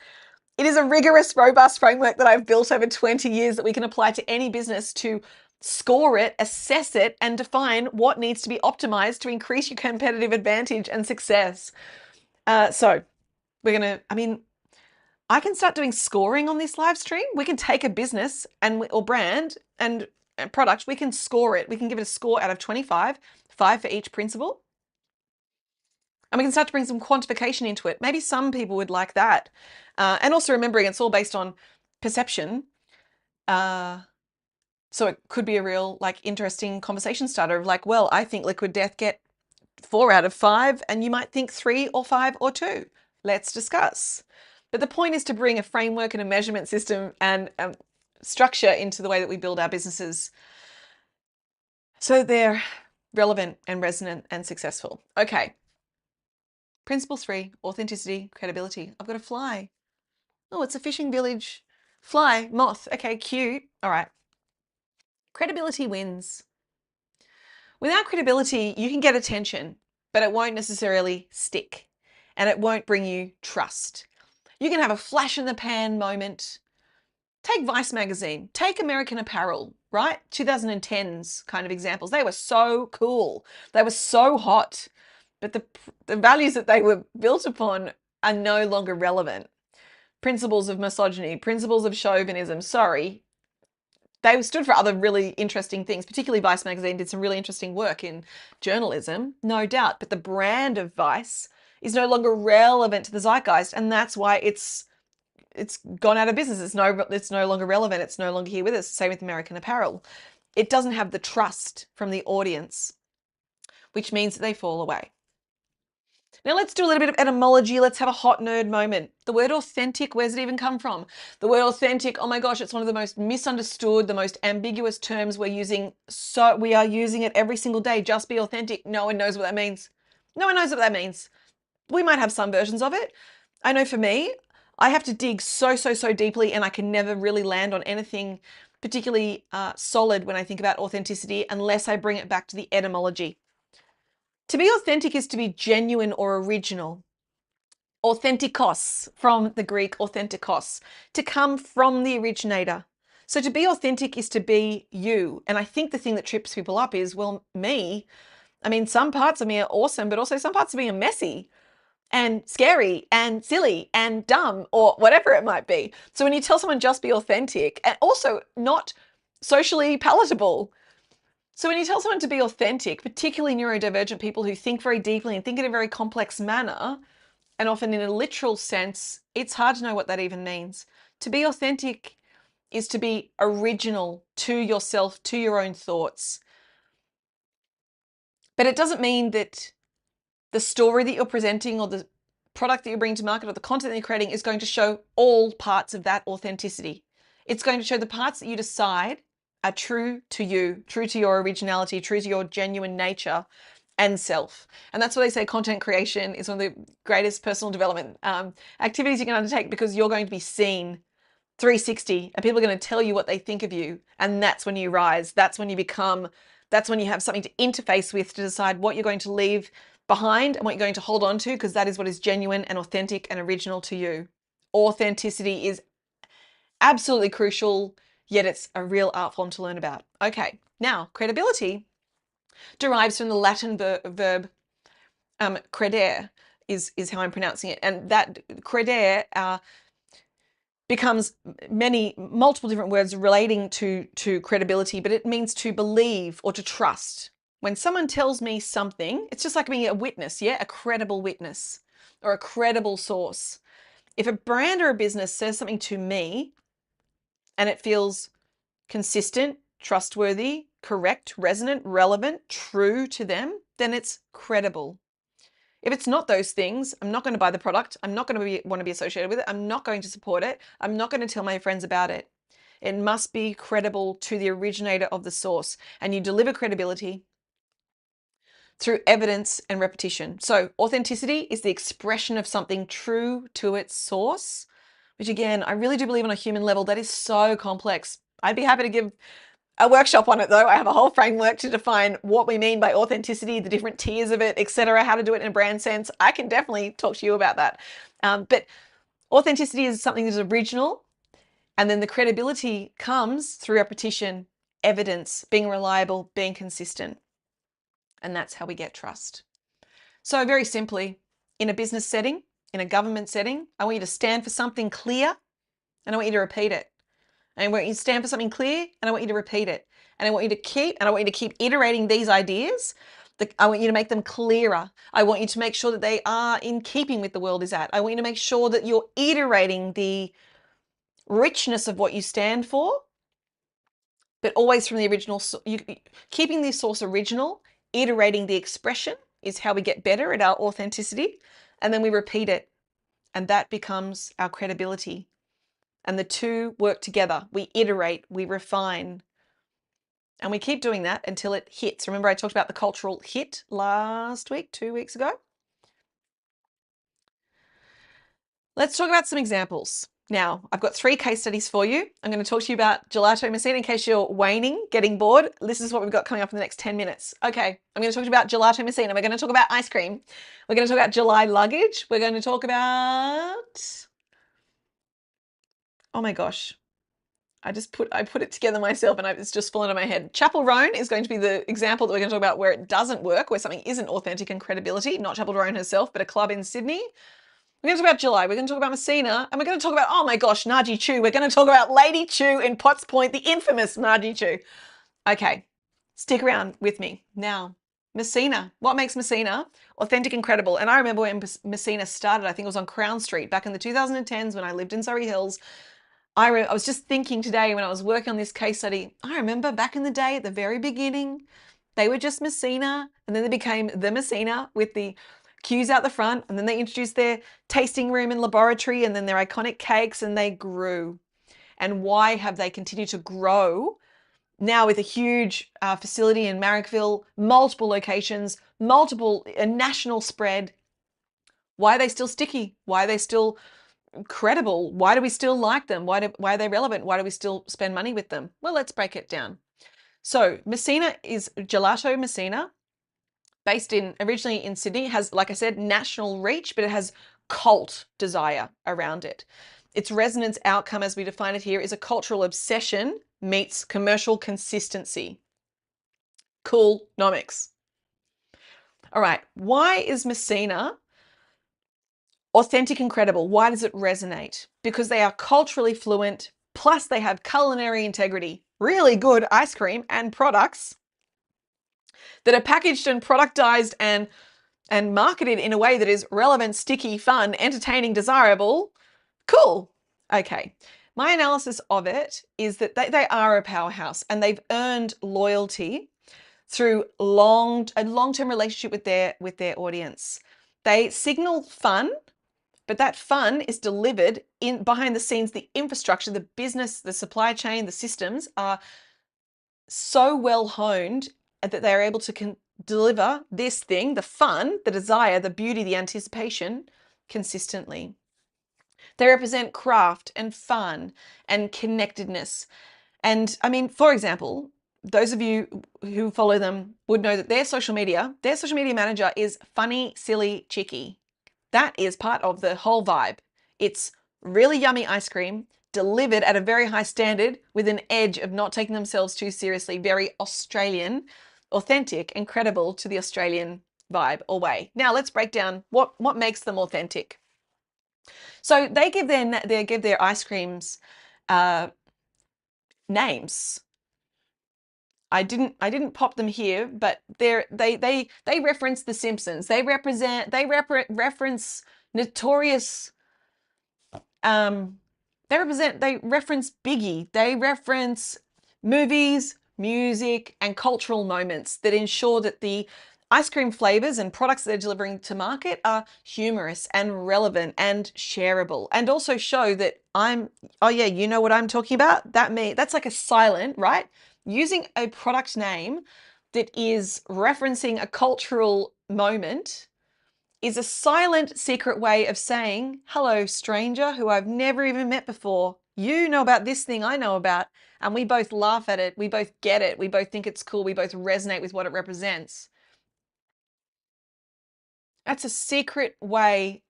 A: it is a rigorous, robust framework that I've built over 20 years that we can apply to any business to score it, assess it, and define what needs to be optimized to increase your competitive advantage and success. So we're going to, I can start doing scoring on this live stream. We can take a business or brand and product, we can score it. We can give it a score out of 25, 5 for each principle. And we can start to bring some quantification into it. Maybe some people would like that. And also remembering it's all based on perception. So it could be a real interesting conversation starter of well, I think Liquid Death get 4 out of 5 and you might think 3 or 5 or 2. Let's discuss. But the point is to bring a framework and a measurement system and structure into the way that we build our businesses. So they're relevant and resonant and successful. Okay. Principle 3, authenticity, credibility. I've got a fly. Oh, it's a fishing village. Fly, moth. Okay, cute. All right. Credibility wins. Without credibility, you can get attention, but it won't necessarily stick and it won't bring you trust. You can have a flash in the pan moment. Take Vice magazine, take American Apparel, right? 2010s kind of examples. They were so cool. They were so hot, but the values that they were built upon are no longer relevant. Principles of misogyny, principles of chauvinism, sorry. They stood for other really interesting things, particularly Vice magazine did some really interesting work in journalism, no doubt, but the brand of Vice is no longer relevant to the zeitgeist, and that's why it's gone out of business. It's no longer relevant. It's no longer here with us. Same with American Apparel. It doesn't have the trust from the audience, which means that they fall away. Now let's do a little bit of etymology. Let's have a hot nerd moment. The word authentic, where's it even come from? The word authentic, oh my gosh, it's one of the most misunderstood, the most ambiguous terms we're using. So we are using it every single day. Just be authentic. No one knows what that means. No one knows what that means. We might have some versions of it. I know for me, I have to dig so deeply and I can never really land on anything particularly solid when I think about authenticity unless I bring it back to the etymology. To be authentic is to be genuine or original. Authentikos, from the Greek authentikos, to come from the originator. So to be authentic is to be you. And I think the thing that trips people up is, well, me, I mean, some parts of me are awesome, but also some parts of me are messy and scary and silly and dumb or whatever it might be. So when you tell someone just be authentic, and also not socially palatable. So when you tell someone to be authentic, particularly neurodivergent people who think very deeply and think in a very complex manner, and often in a literal sense, it's hard to know what that even means. To be authentic is to be original to yourself, to your own thoughts. But it doesn't mean that the story that you're presenting or the product that you're bringing to market or the content that you're creating is going to show all parts of that authenticity. It's going to show the parts that you decide are true to you, true to your originality, true to your genuine nature and self. And that's why they say content creation is one of the greatest personal development activities you can undertake, because you're going to be seen 360 and people are going to tell you what they think of you. And that's when you rise. That's when you become, that's when you have something to interface with to decide what you're going to leave behind and what you're going to hold on to, because that is what is genuine and authentic and original to you. Authenticity is absolutely crucial, yet it's a real art form to learn about. Okay, now credibility derives from the Latin verb credere, is how I'm pronouncing it. And that credere becomes multiple different words relating to credibility, but it means to believe or to trust. When someone tells me something, it's just like being a witness, yeah? A credible witness or a credible source. If a brand or a business says something to me and it feels consistent, trustworthy, correct, resonant, relevant, true to them, then it's credible. If it's not those things, I'm not going to buy the product. I'm not going to want to be associated with it. I'm not going to support it. I'm not going to tell my friends about it. It must be credible to the originator of the source. And you deliver credibility through evidence and repetition. So authenticity is the expression of something true to its source, which again, I really do believe on a human level, that is so complex. I'd be happy to give a workshop on it though. I have a whole framework to define what we mean by authenticity, the different tiers of it, etc., how to do it in a brand sense. I can definitely talk to you about that. But authenticity is something that is original, and then the credibility comes through repetition, evidence, being reliable, being consistent. And that's how we get trust. So very simply, in a business setting, in a government setting, I want you to stand for something clear and I want you to repeat it. And I want you to stand for something clear and I want you to repeat it. And I want you to keep iterating these ideas. I want you to make them clearer. I want you to make sure that they are in keeping with the world is at. I want you to make sure that you're iterating the richness of what you stand for, but always from the original, keeping the source original, iterating the expression is how we get better at our authenticity. And then we repeat it. And that becomes our credibility. And the two work together. We iterate, we refine. And we keep doing that until it hits. Remember I talked about the cultural hit last week, 2 weeks ago? Let's talk about some examples. Now, I've got 3 case studies for you. I'm going to talk to you about Gelato Messina in case you're waning, getting bored. This is what we've got coming up in the next 10 minutes. Okay, I'm going to talk to you about Gelato Messina. We're going to talk about ice cream. We're going to talk about July luggage. We're going to talk about... Oh my gosh. I put it together myself and it's just fallen out of my head. Chapel Roan is going to be the example that we're going to talk about where it doesn't work, where something isn't authentic and credibility. Not Chapel Roan herself, but a club in Sydney. We're going to talk about July, we're going to talk about Messina, and we're going to talk about, oh my gosh, Naji Chu. We're going to talk about Lady Chu in Potts Point, the infamous Naji Chu. Okay, stick around with me. Now, Messina. What makes Messina authentic and credible? And I remember when Messina started, I think it was on Crown Street back in the 2010s when I lived in Surrey Hills. I was just thinking today when I was working on this case study, I remember back in the day at the very beginning, they were just Messina, and then they became the Messina with the queues out the front, and then they introduced their tasting room and laboratory and then their iconic cakes, and they grew. And why have they continued to grow now with a huge facility in Marrickville, multiple locations, multiple national spread? Why are they still sticky? Why are they still credible? Why do we still like them? Why are they relevant? Why do we still spend money with them? Well, let's break it down. So Messina is Gelato Messina, based originally in Sydney, has, like I said, national reach, but it has cult desire around it. Its resonance outcome, as we define it here, is a cultural obsession meets commercial consistency. Coolnomics. All right, why is Messina authentic and credible? Why does it resonate? Because they are culturally fluent, plus they have culinary integrity, really good ice cream and products that are packaged and productized and marketed in a way that is relevant, sticky, fun, entertaining, desirable. Cool. Okay. My analysis of it is that they are a powerhouse and they've earned loyalty through a long-term relationship with their audience. They signal fun, but that fun is delivered in behind the scenes. The infrastructure, the business, the supply chain, the systems are so well honed that they're able to deliver this thing, the fun, the desire, the beauty, the anticipation, consistently. They represent craft and fun and connectedness. And I mean, for example, those of you who follow them would know that their social media manager is funny, silly, cheeky. That is part of the whole vibe. It's really yummy ice cream delivered at a very high standard with an edge of not taking themselves too seriously, very Australian, authentic and credible to the Australian vibe or way. Now let's break down what makes them authentic. So they give their ice creams names. I didn't pop them here, but they reference The Simpsons. They reference notorious they reference Biggie. They reference movies, music, and cultural moments that ensure that the ice cream flavors and products they're delivering to market are humorous and relevant and shareable, and also show that oh yeah, you know what I'm talking about? That's like a silent, right? Using a product name that is referencing a cultural moment is a silent, secret way of saying, hello, stranger who I've never even met before. You know about this thing I know about, and we both laugh at it. We both get it. We both think it's cool. We both resonate with what it represents. That's a secret way,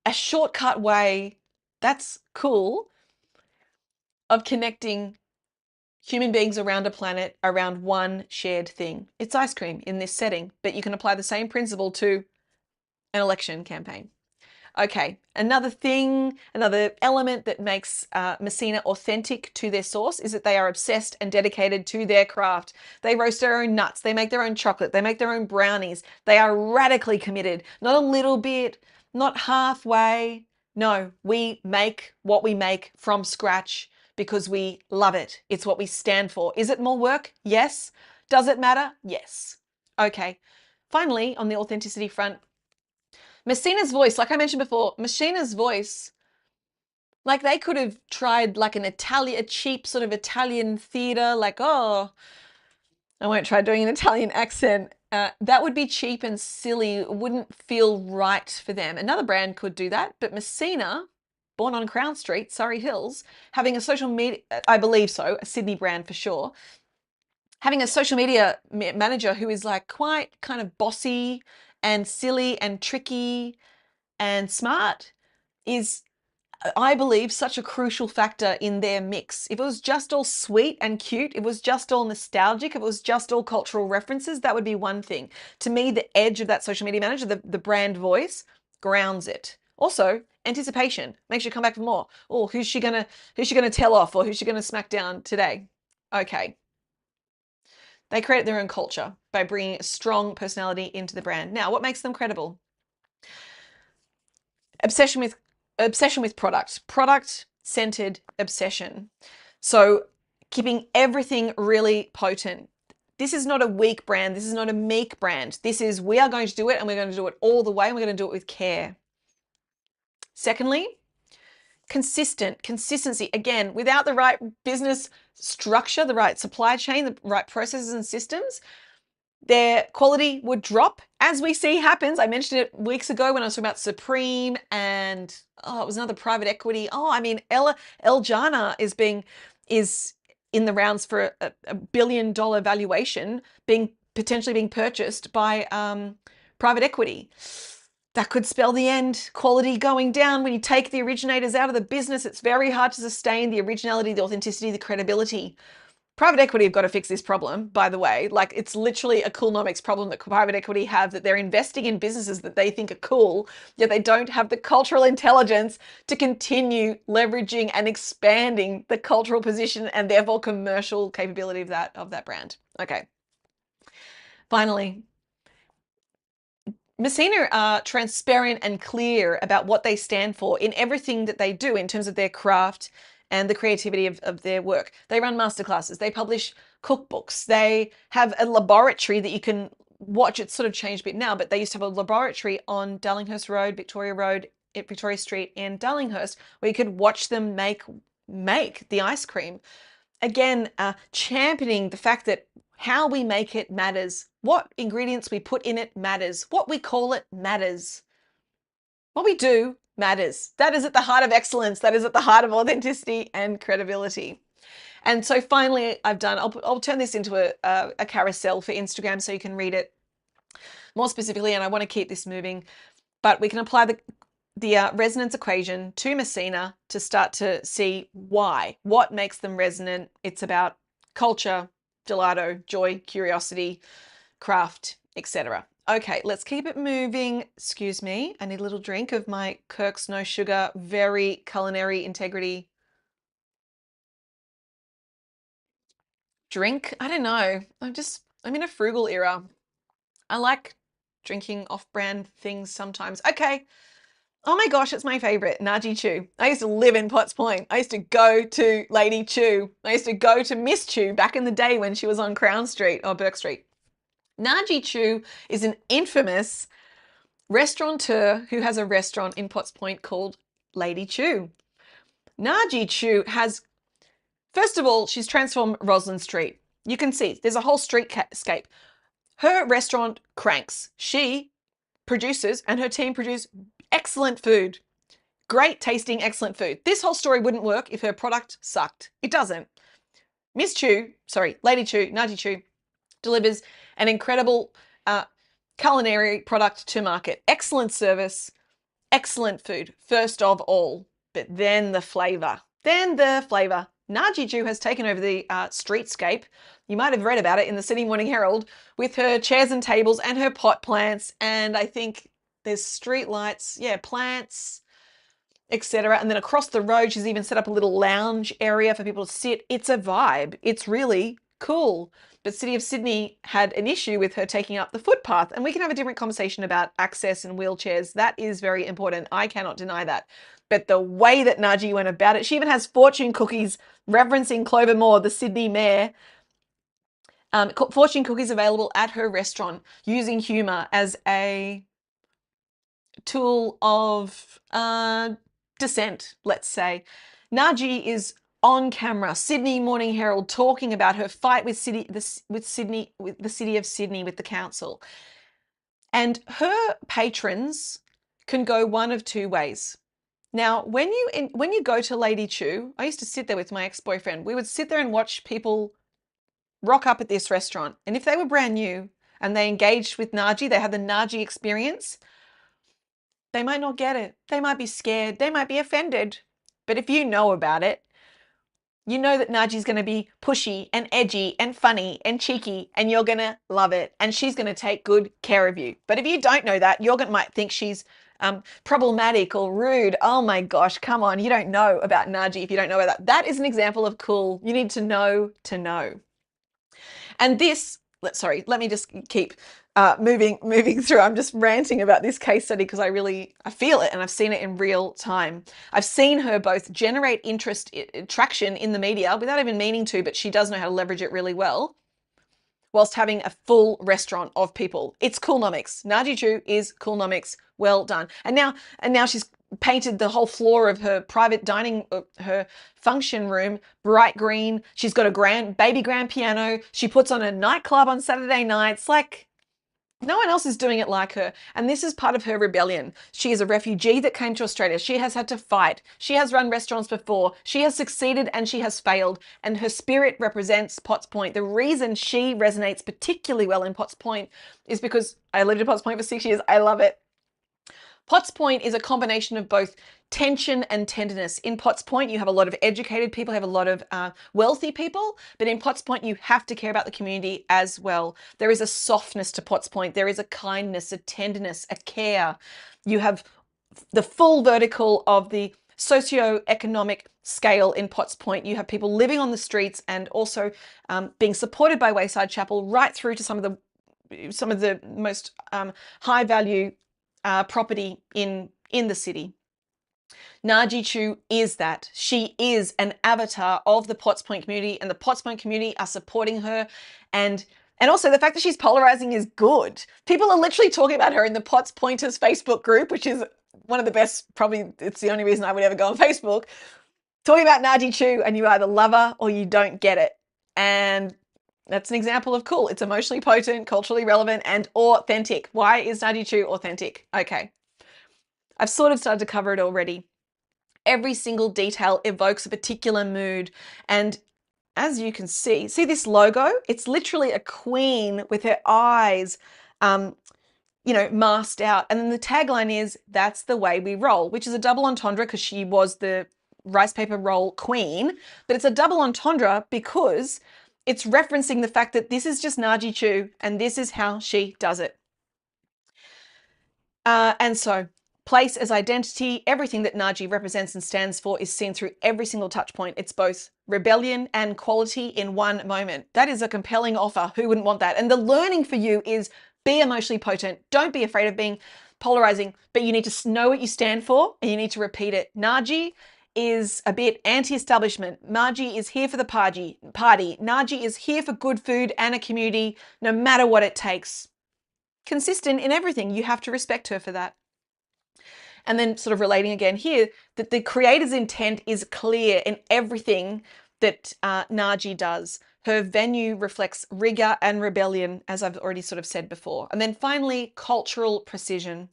A: a shortcut way, that's cool, of connecting human beings around a planet around one shared thing. It's ice cream in this setting, but you can apply the same principle to an election campaign. Okay, another element that makes Messina authentic to their source is that they are obsessed and dedicated to their craft. They roast their own nuts, they make their own chocolate, they make their own brownies. They are radically committed, not a little bit, not halfway. No, we make what we make from scratch because we love it. It's what we stand for. Is it more work? Yes. Does it matter? Yes. Okay. Finally, on the authenticity front, Messina's voice, like I mentioned before, Messina's voice, like they could have tried like a cheap sort of Italian theater, like, oh, I won't try doing an Italian accent. That would be cheap and silly. It wouldn't feel right for them. Another brand could do that, but Messina, born on Crown Street, Surrey Hills, having a social media, I believe so, a Sydney brand for sure, having a social media manager who is like quite kind of bossy and silly and tricky and smart is, I believe, such a crucial factor in their mix. If it was just all sweet and cute, if it was just all nostalgic, if it was just all cultural references, that would be one thing. To me, the edge of that social media manager, the brand voice, grounds it. Also, anticipation makes you come back for more. Oh, who's she gonna tell off, or who's she gonna smack down today? Okay. They create their own culture by bringing a strong personality into the brand. Now, what makes them credible? Obsession with product centered obsession. So keeping everything really potent. This is not a weak brand. This is not a meek brand. This is, we are going to do it, and we're going to do it all the way, and we're going to do it with care. Secondly, consistency. Again, without the right business structure, the right supply chain, the right processes and systems, their quality would drop, as we see happens. I mentioned it weeks ago when I was talking about Supreme, and it was another private equity. El Jana is in the rounds for a $1 billion valuation, potentially being purchased by private equity. That could spell the end. Quality going down. When you take the originators out of the business, it's very hard to sustain the originality, the authenticity, the credibility. Private equity have got to fix this problem, by the way. Like, it's literally a Coolnomics problem that private equity have, that they're investing in businesses that they think are cool, yet they don't have the cultural intelligence to continue leveraging and expanding the cultural position and therefore commercial capability of that brand. Okay. Finally, Messina are transparent and clear about what they stand for in everything that they do in terms of their craft and the creativity of their work. They run masterclasses, they publish cookbooks, they have a laboratory that you can watch. It's sort of changed a bit now, but they used to have a laboratory on Darlinghurst Road, Victoria Street in Darlinghurst, where you could watch them make the ice cream. Again, championing the fact that how we make it matters. What ingredients we put in it matters. What we call it matters. What we do matters. That is at the heart of excellence. That is at the heart of authenticity and credibility. And so finally, I'll turn this into a carousel for Instagram so you can read it more specifically, and I want to keep this moving. But we can apply the resonance equation to Messina to start to see what makes them resonant. It's about culture, gelato, joy, curiosity, craft, etc. Okay, let's keep it moving. Excuse me, I need a little drink of my Kirk's no sugar, very culinary integrity drink. I don't know. I'm in a frugal era. I like drinking off-brand things sometimes. Okay. Oh my gosh, it's my favorite, Naji Chew. I used to live in Potts Point. I used to go to Lady Chew. I used to go to Miss Chew back in the day when she was on Crown Street or Burke Street. Naji Chew is an infamous restaurateur who has a restaurant in Potts Point called Lady Chew. Naji Chew has, first of all, she's transformed Roslyn Street. You can see there's a whole streetscape. Her restaurant cranks. She produces, and her team produce, excellent food. Great tasting, excellent food. This whole story wouldn't work if her product sucked. It doesn't. Lady Chew, Naji Chew, delivers an incredible culinary product to market. Excellent service, excellent food, first of all, but then the flavor. Naji Chew has taken over the streetscape. You might have read about it in the Sydney Morning Herald with her chairs and tables and her pot plants. And I think there's street lights, plants, etc. And then across the road, she's even set up a little lounge area for people to sit. It's a vibe. It's really cool. But City of Sydney had an issue with her taking up the footpath. And we can have a different conversation about access and wheelchairs. That is very important. I cannot deny that. But the way that Naji went about it, she even has fortune cookies referencing Clover Moore, the Sydney mayor. Fortune cookies available at her restaurant, using humour as a tool of dissent, let's say. Naji is on camera, Sydney Morning Herald, talking about her fight with the city of Sydney, with the council. And her patrons can go one of two ways. Now, when you go to Lady Chew, I used to sit there with my ex-boyfriend. We would sit there and watch people rock up at this restaurant. And if they were brand new and they engaged with Naji, they had the Naji experience, they might not get it. They might be scared. They might be offended. But if you know about it, you know that Naji's going to be pushy and edgy and funny and cheeky, and you're going to love it. And she's going to take good care of you. But if you don't know that, might think she's problematic or rude. Oh my gosh, come on. You don't know about Naji if you don't know about that. That is an example of cool. You need to know to know. And this, let me just keep moving through. I'm just ranting about this case study because I feel it and I've seen it in real time. I've seen her both generate traction in the media without even meaning to, but she does know how to leverage it really well, whilst having a full restaurant of people. It's Coolnomics. Naji Chew is Coolnomics. Well done. And now she's painted the whole floor of her private dining, her function room, bright green. She's got a baby grand piano. She puts on a nightclub on Saturday nights. Like, no one else is doing it like her. And this is part of her rebellion. She is a refugee that came to Australia. She has had to fight. She has run restaurants before. She has succeeded and she has failed. And her spirit represents Potts Point. The reason she resonates particularly well in Potts Point is because I lived in Potts Point for 6 years. I love it. Potts Point is a combination of both tension and tenderness. In Potts Point, you have a lot of educated people, have a lot of wealthy people, but in Potts Point, you have to care about the community as well. There is a softness to Potts Point. There is a kindness, a tenderness, a care. You have the full vertical of the socio-economic scale in Potts Point. You have people living on the streets and also being supported by Wayside Chapel, right through to some of the most high value property in the city. Naji Chew is that. She is an avatar of the Potts Point community, and the Potts Point community are supporting her. And also the fact that she's polarizing is good. People are literally talking about her in the Potts Pointers Facebook group, which is one of the best, probably it's the only reason I would ever go on Facebook, talking about Naji Chew, and you either love her or you don't get it. And that's an example of cool. It's emotionally potent, culturally relevant, and authentic. Why is Naji Chew authentic? Okay. I've sort of started to cover it already. Every single detail evokes a particular mood. And as you can see this logo? It's literally a queen with her eyes, masked out. And then the tagline is, "That's the way we roll," which is a double entendre because she was the rice paper roll queen. But it's a double entendre because it's referencing the fact that this is just Naji Chew and this is how she does it. And so place as identity, everything that Naji represents and stands for is seen through every single touch point. It's both rebellion and quality in one moment. That is a compelling offer. Who wouldn't want that? And the learning for you is be emotionally potent. Don't be afraid of being polarizing, but you need to know what you stand for and you need to repeat it. Naji is a bit anti-establishment. Naji is here for the party. Naji is here for good food and a community, no matter what it takes. Consistent in everything. You have to respect her for that. And then sort of relating again here, that the creator's intent is clear in everything that Naji does. Her venue reflects rigor and rebellion, as I've already sort of said before. And then finally, cultural precision.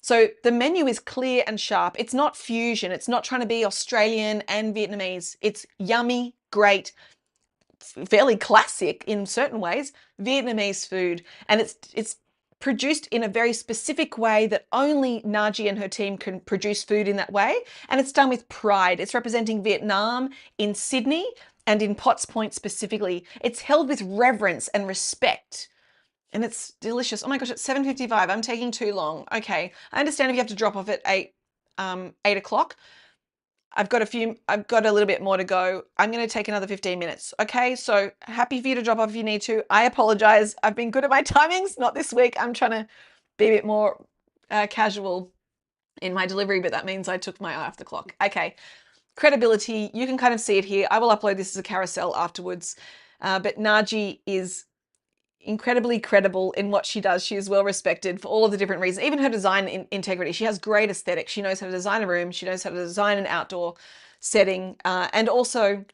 A: So the menu is clear and sharp. It's not fusion. It's not trying to be Australian and Vietnamese. It's yummy, great, fairly classic in certain ways, Vietnamese food. And it's produced in a very specific way that only Naji and her team can produce food in that way. And it's done with pride. It's representing Vietnam in Sydney and in Potts Point specifically. It's held with reverence and respect. And it's delicious. Oh my gosh, it's 7:55. I'm taking too long. Okay. I understand if you have to drop off at 8 o'clock. I've got a little bit more to go. I'm going to take another 15 minutes. Okay. So happy for you to drop off if you need to. I apologize. I've been good at my timings, not this week. I'm trying to be a bit more casual in my delivery, but that means I took my eye off the clock. Okay. Credibility. You can kind of see it here. I will upload this as a carousel afterwards. But Naji is incredibly credible in what she does. She is well respected for all of the different reasons, even her design integrity. She has great aesthetics. She knows how to design a room. She knows how to design an outdoor setting. And also,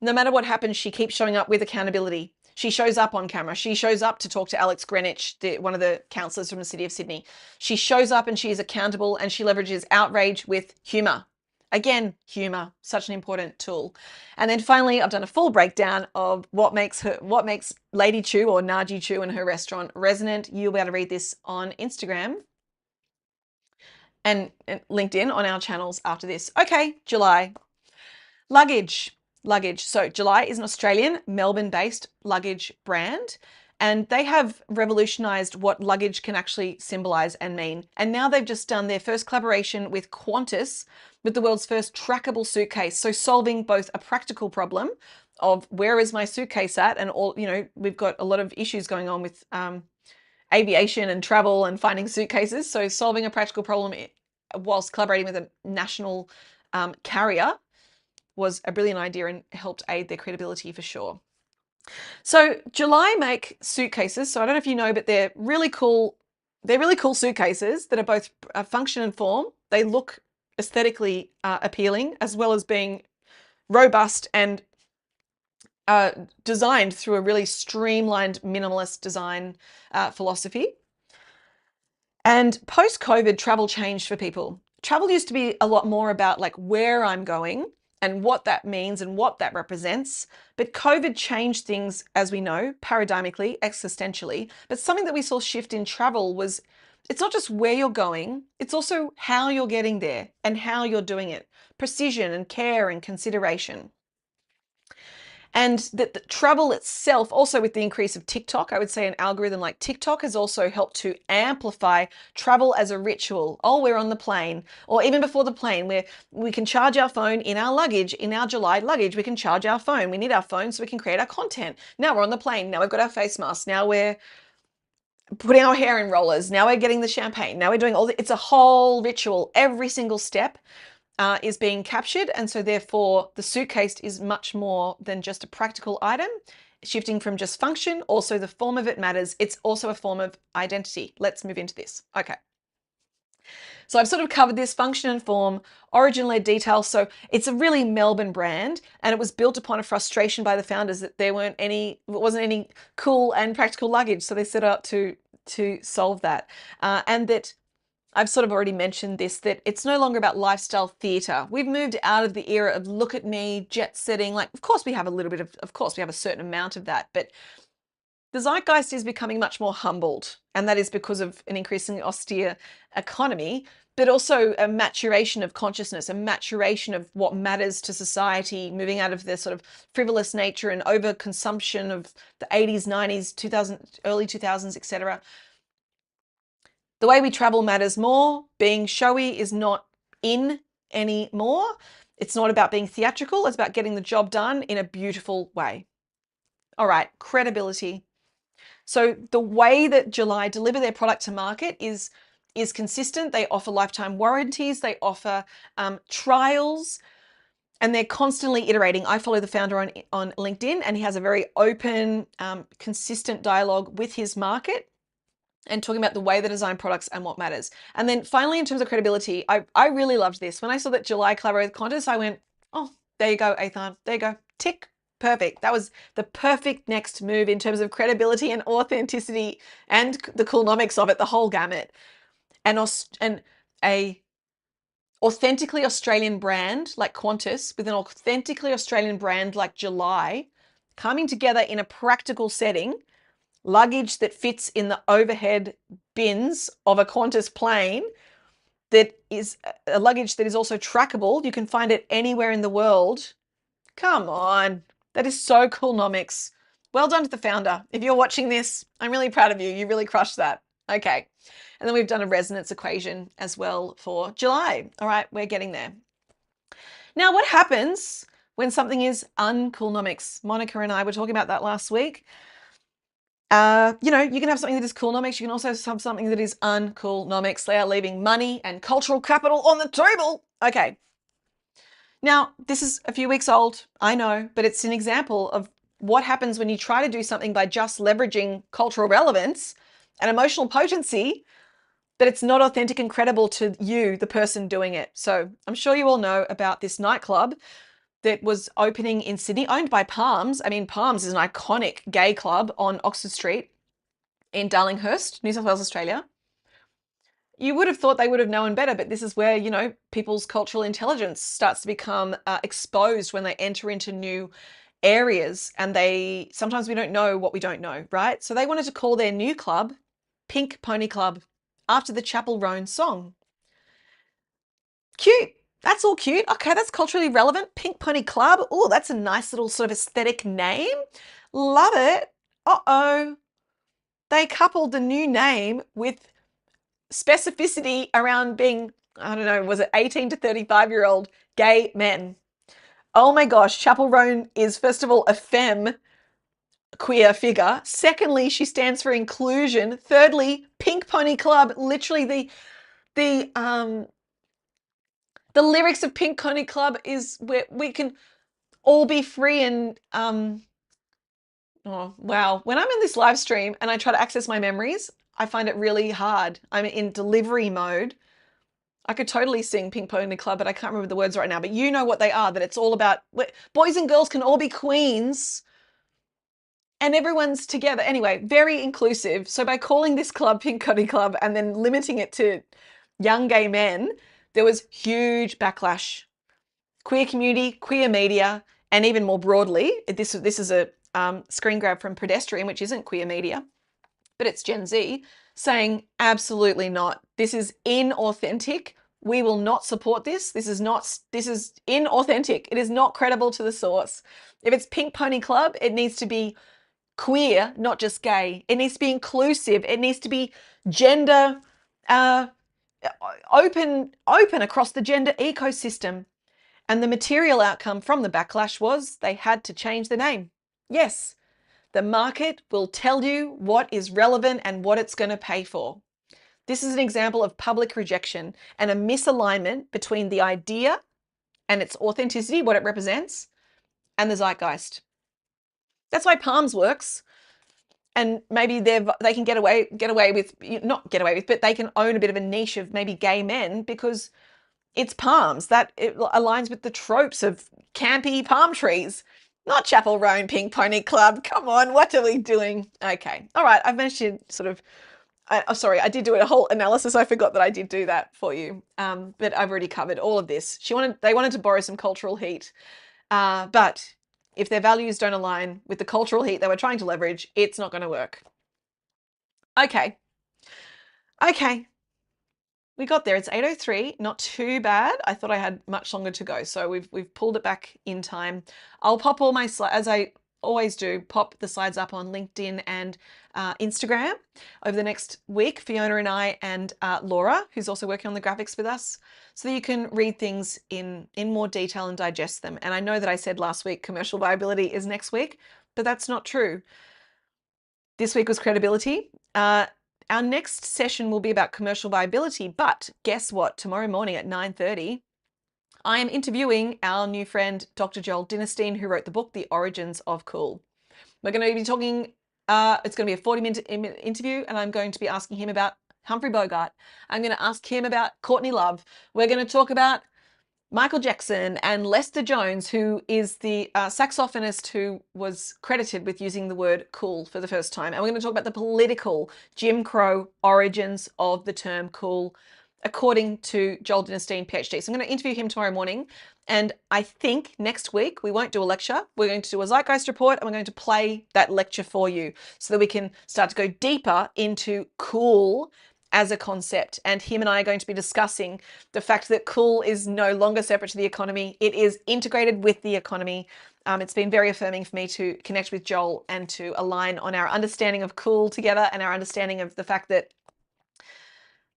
A: no matter what happens, she keeps showing up with accountability. She shows up on camera. She shows up to talk to Alex Greenwich, one of the councillors from the City of Sydney. She shows up and she is accountable, and she leverages outrage with humour. Again, humour, such an important tool. And then finally, I've done a full breakdown of what makes Lady Chu or Naji Chu and her restaurant resonant. You'll be able to read this on Instagram and LinkedIn on our channels after this. Okay, July. Luggage. So July is an Australian, Melbourne-based luggage brand, and they have revolutionized what luggage can actually symbolize and mean. And now they've just done their first collaboration with Qantas, with the world's first trackable suitcase. So solving both a practical problem of where is my suitcase at, and all, we've got a lot of issues going on with aviation and travel and finding suitcases. So solving a practical problem whilst collaborating with a national carrier was a brilliant idea and helped aid their credibility for sure. So July make suitcases. So I don't know if you know, but they're really cool. They're really cool suitcases that are both function and form. They look aesthetically appealing, as well as being robust and designed through a really streamlined minimalist design philosophy. And post-COVID, travel changed for people. Travel used to be a lot more about like where I'm going and what that means and what that represents. But COVID changed things, as we know, paradigmically, existentially. But something that we saw shift in travel was, it's not just where you're going, it's also how you're getting there and how you're doing it. Precision and care and consideration. And that the travel itself, also with the increase of TikTok, I would say an algorithm like TikTok has also helped to amplify travel as a ritual. Oh, we're on the plane, or even before the plane, where we can charge our phone in our luggage, in our July luggage, we can charge our phone. We need our phone so we can create our content. Now we're on the plane. Now we've got our face masks. Now we're putting our hair in rollers. Now we're getting the champagne. Now we're doing it's a whole ritual. Every single step is being captured, and so therefore the suitcase is much more than just a practical item, shifting from just function. Also the form of it matters. It's also a form of identity. Let's move into this. Okay, so I've sort of covered this function and form, origin-led detail. So it's a really Melbourne brand, and it was built upon a frustration by the founders that there wasn't any cool and practical luggage, so they set out to solve that. And that I've sort of already mentioned this, that it's no longer about lifestyle theatre. We've moved out of the era of look at me, jet setting. Like, of course we have a little bit of course we have a certain amount of that, but the zeitgeist is becoming much more humbled. And that is because of an increasingly austere economy, but also a maturation of consciousness, a maturation of what matters to society, moving out of the sort of frivolous nature and overconsumption of the 80s, 90s, 2000, early 2000s, etc. The way we travel matters more. Being showy is not in anymore. It's not about being theatrical. It's about getting the job done in a beautiful way. All right, credibility. So the way that July deliver their product to market is consistent. They offer lifetime warranties. They offer trials, and they're constantly iterating. I follow the founder on LinkedIn, and he has a very open, consistent dialogue with his market, and talking about the way they design products and what matters. And then finally, in terms of credibility, I really loved this. When I saw that July collaborated with Qantas, I went, oh, there you go, Athan. There you go. Tick. Perfect. That was the perfect next move in terms of credibility and authenticity and the Coolnomics of it, the whole gamut. And a authentically Australian brand like Qantas with an authentically Australian brand like July coming together in a practical setting. Luggage that fits in the overhead bins of a Qantas plane, that is a luggage that is also trackable. You can find it anywhere in the world. Come on. That is so Coolnomics. Well done to the founder. If you're watching this, I'm really proud of you. You really crushed that. Okay. And then we've done a resonance equation as well for July. All right, we're getting there. Now, what happens when something is uncoolnomics? Monica and I were talking about that last week. You can have something that is Coolnomics. You can also have something that is uncoolnomics. They are leaving money and cultural capital on the table. Okay. Now, this is a few weeks old, I know, but it's an example of what happens when you try to do something by just leveraging cultural relevance and emotional potency, but it's not authentic and credible to you, the person doing it. So I'm sure you all know about this nightclub that was opening in Sydney, owned by Palms. I mean, Palms is an iconic gay club on Oxford Street in Darlinghurst, New South Wales, Australia. You would have thought they would have known better, but this is where, you know, people's cultural intelligence starts to become exposed when they enter into new areas, and sometimes we don't know what we don't know, right? So they wanted to call their new club Pink Pony Club after the Chapel Roan song. Cute. That's all cute. Okay, that's culturally relevant. Pink Pony Club. Oh, that's a nice little sort of aesthetic name. Love it. Uh-oh. They coupled the new name with specificity around being, I don't know, was it 18 to 35-year-old gay men? Oh my gosh, Chapel Roan is, first of all, a femme queer figure. Secondly, she stands for inclusion. Thirdly, Pink Pony Club, literally the lyrics of Pink Pony Club is where we can all be free and oh wow. When I'm in this live stream and I try to access my memories, I find it really hard. I'm in delivery mode. I could totally sing Pink Pony Club, but I can't remember the words right now. But you know what they are, that it's all about boys and girls can all be queens and everyone's together. Anyway, very inclusive. So by calling this club Pink Pony Club and then limiting it to young gay men, there was huge backlash. Queer community, queer media, and even more broadly, this is a screen grab from Pedestrian, which isn't queer media, but it's Gen Z, saying absolutely not. This is inauthentic. We will not support this. This is inauthentic. It is not credible to the source. If it's Pink Pony Club, it needs to be queer, not just gay. It needs to be inclusive. It needs to be gender open across the gender ecosystem. And the material outcome from the backlash was they had to change the name. Yes, the market will tell you what is relevant and what it's going to pay for. This is an example of public rejection and a misalignment between the idea and its authenticity, what it represents, and the zeitgeist. That's why Palms works. And maybe they can get away with, not get away with, but they can own a bit of a niche of maybe gay men because it's palms. That it aligns with the tropes of campy palm trees. Not Chapel Roan Pink Pony Club. Come on, what are we doing? Okay, all right. I've managed to sort of. Sorry, I did do a whole analysis. I forgot that I did do that for you. But I've already covered all of this. They wanted to borrow some cultural heat, but if their values don't align with the cultural heat they were trying to leverage, it's not going to work. Okay. We got there. It's 8:03, not too bad. I thought I had much longer to go, so we've pulled it back in time. I'll pop all my slides, as I always do, pop the slides up on LinkedIn and Instagram over the next week. Fiona and I and Laura, who's also working on the graphics with us, so that you can read things in more detail and digest them. And I know that I said last week commercial viability is next week, but that's not true. This week was credibility. Our next session will be about commercial viability, but guess what? Tomorrow morning at 9:30, I am interviewing our new friend, Dr. Joel Dinnerstein, who wrote the book, The Origins of Cool. We're going to be talking, it's going to be a 40-minute interview, and I'm going to be asking him about Humphrey Bogart. I'm going to ask him about Courtney Love. We're going to talk about Michael Jackson and Lester Jones, who is the saxophonist who was credited with using the word cool for the first time. And we're going to talk about the political Jim Crow origins of the term cool, according to Joel Dinnerstein, PhD. So I'm going to interview him tomorrow morning. And I think next week we won't do a lecture. We're going to do a zeitgeist report, and we're going to play that lecture for you so that we can start to go deeper into cool as a concept. And him and I are going to be discussing the fact that cool is no longer separate to the economy. It is integrated with the economy. It's been very affirming for me to connect with Joel and to align on our understanding of cool together and our understanding of the fact that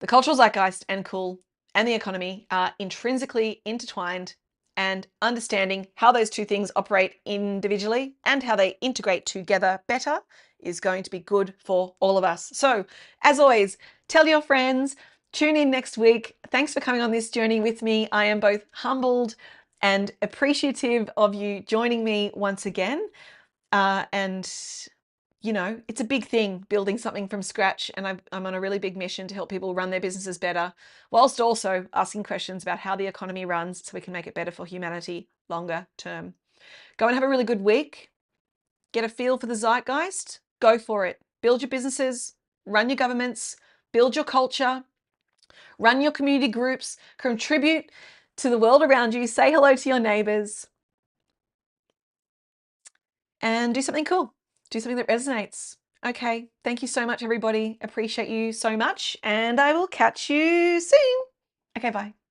A: the cultural zeitgeist and cool and the economy are intrinsically intertwined, and understanding how those two things operate individually and how they integrate together better is going to be good for all of us. So, as always, tell your friends, tune in next week. Thanks for coming on this journey with me. I am both humbled and appreciative of you joining me once again. And it's a big thing building something from scratch, and I'm on a really big mission to help people run their businesses better, whilst also asking questions about how the economy runs so we can make it better for humanity longer term. Go and have a really good week. Get a feel for the zeitgeist. Go for it. Build your businesses, run your governments, build your culture, run your community groups, contribute to the world around you, say hello to your neighbors, and do something cool. Do something that resonates. Okay, thank you so much, everybody. Appreciate you so much, and I will catch you soon. Okay, bye.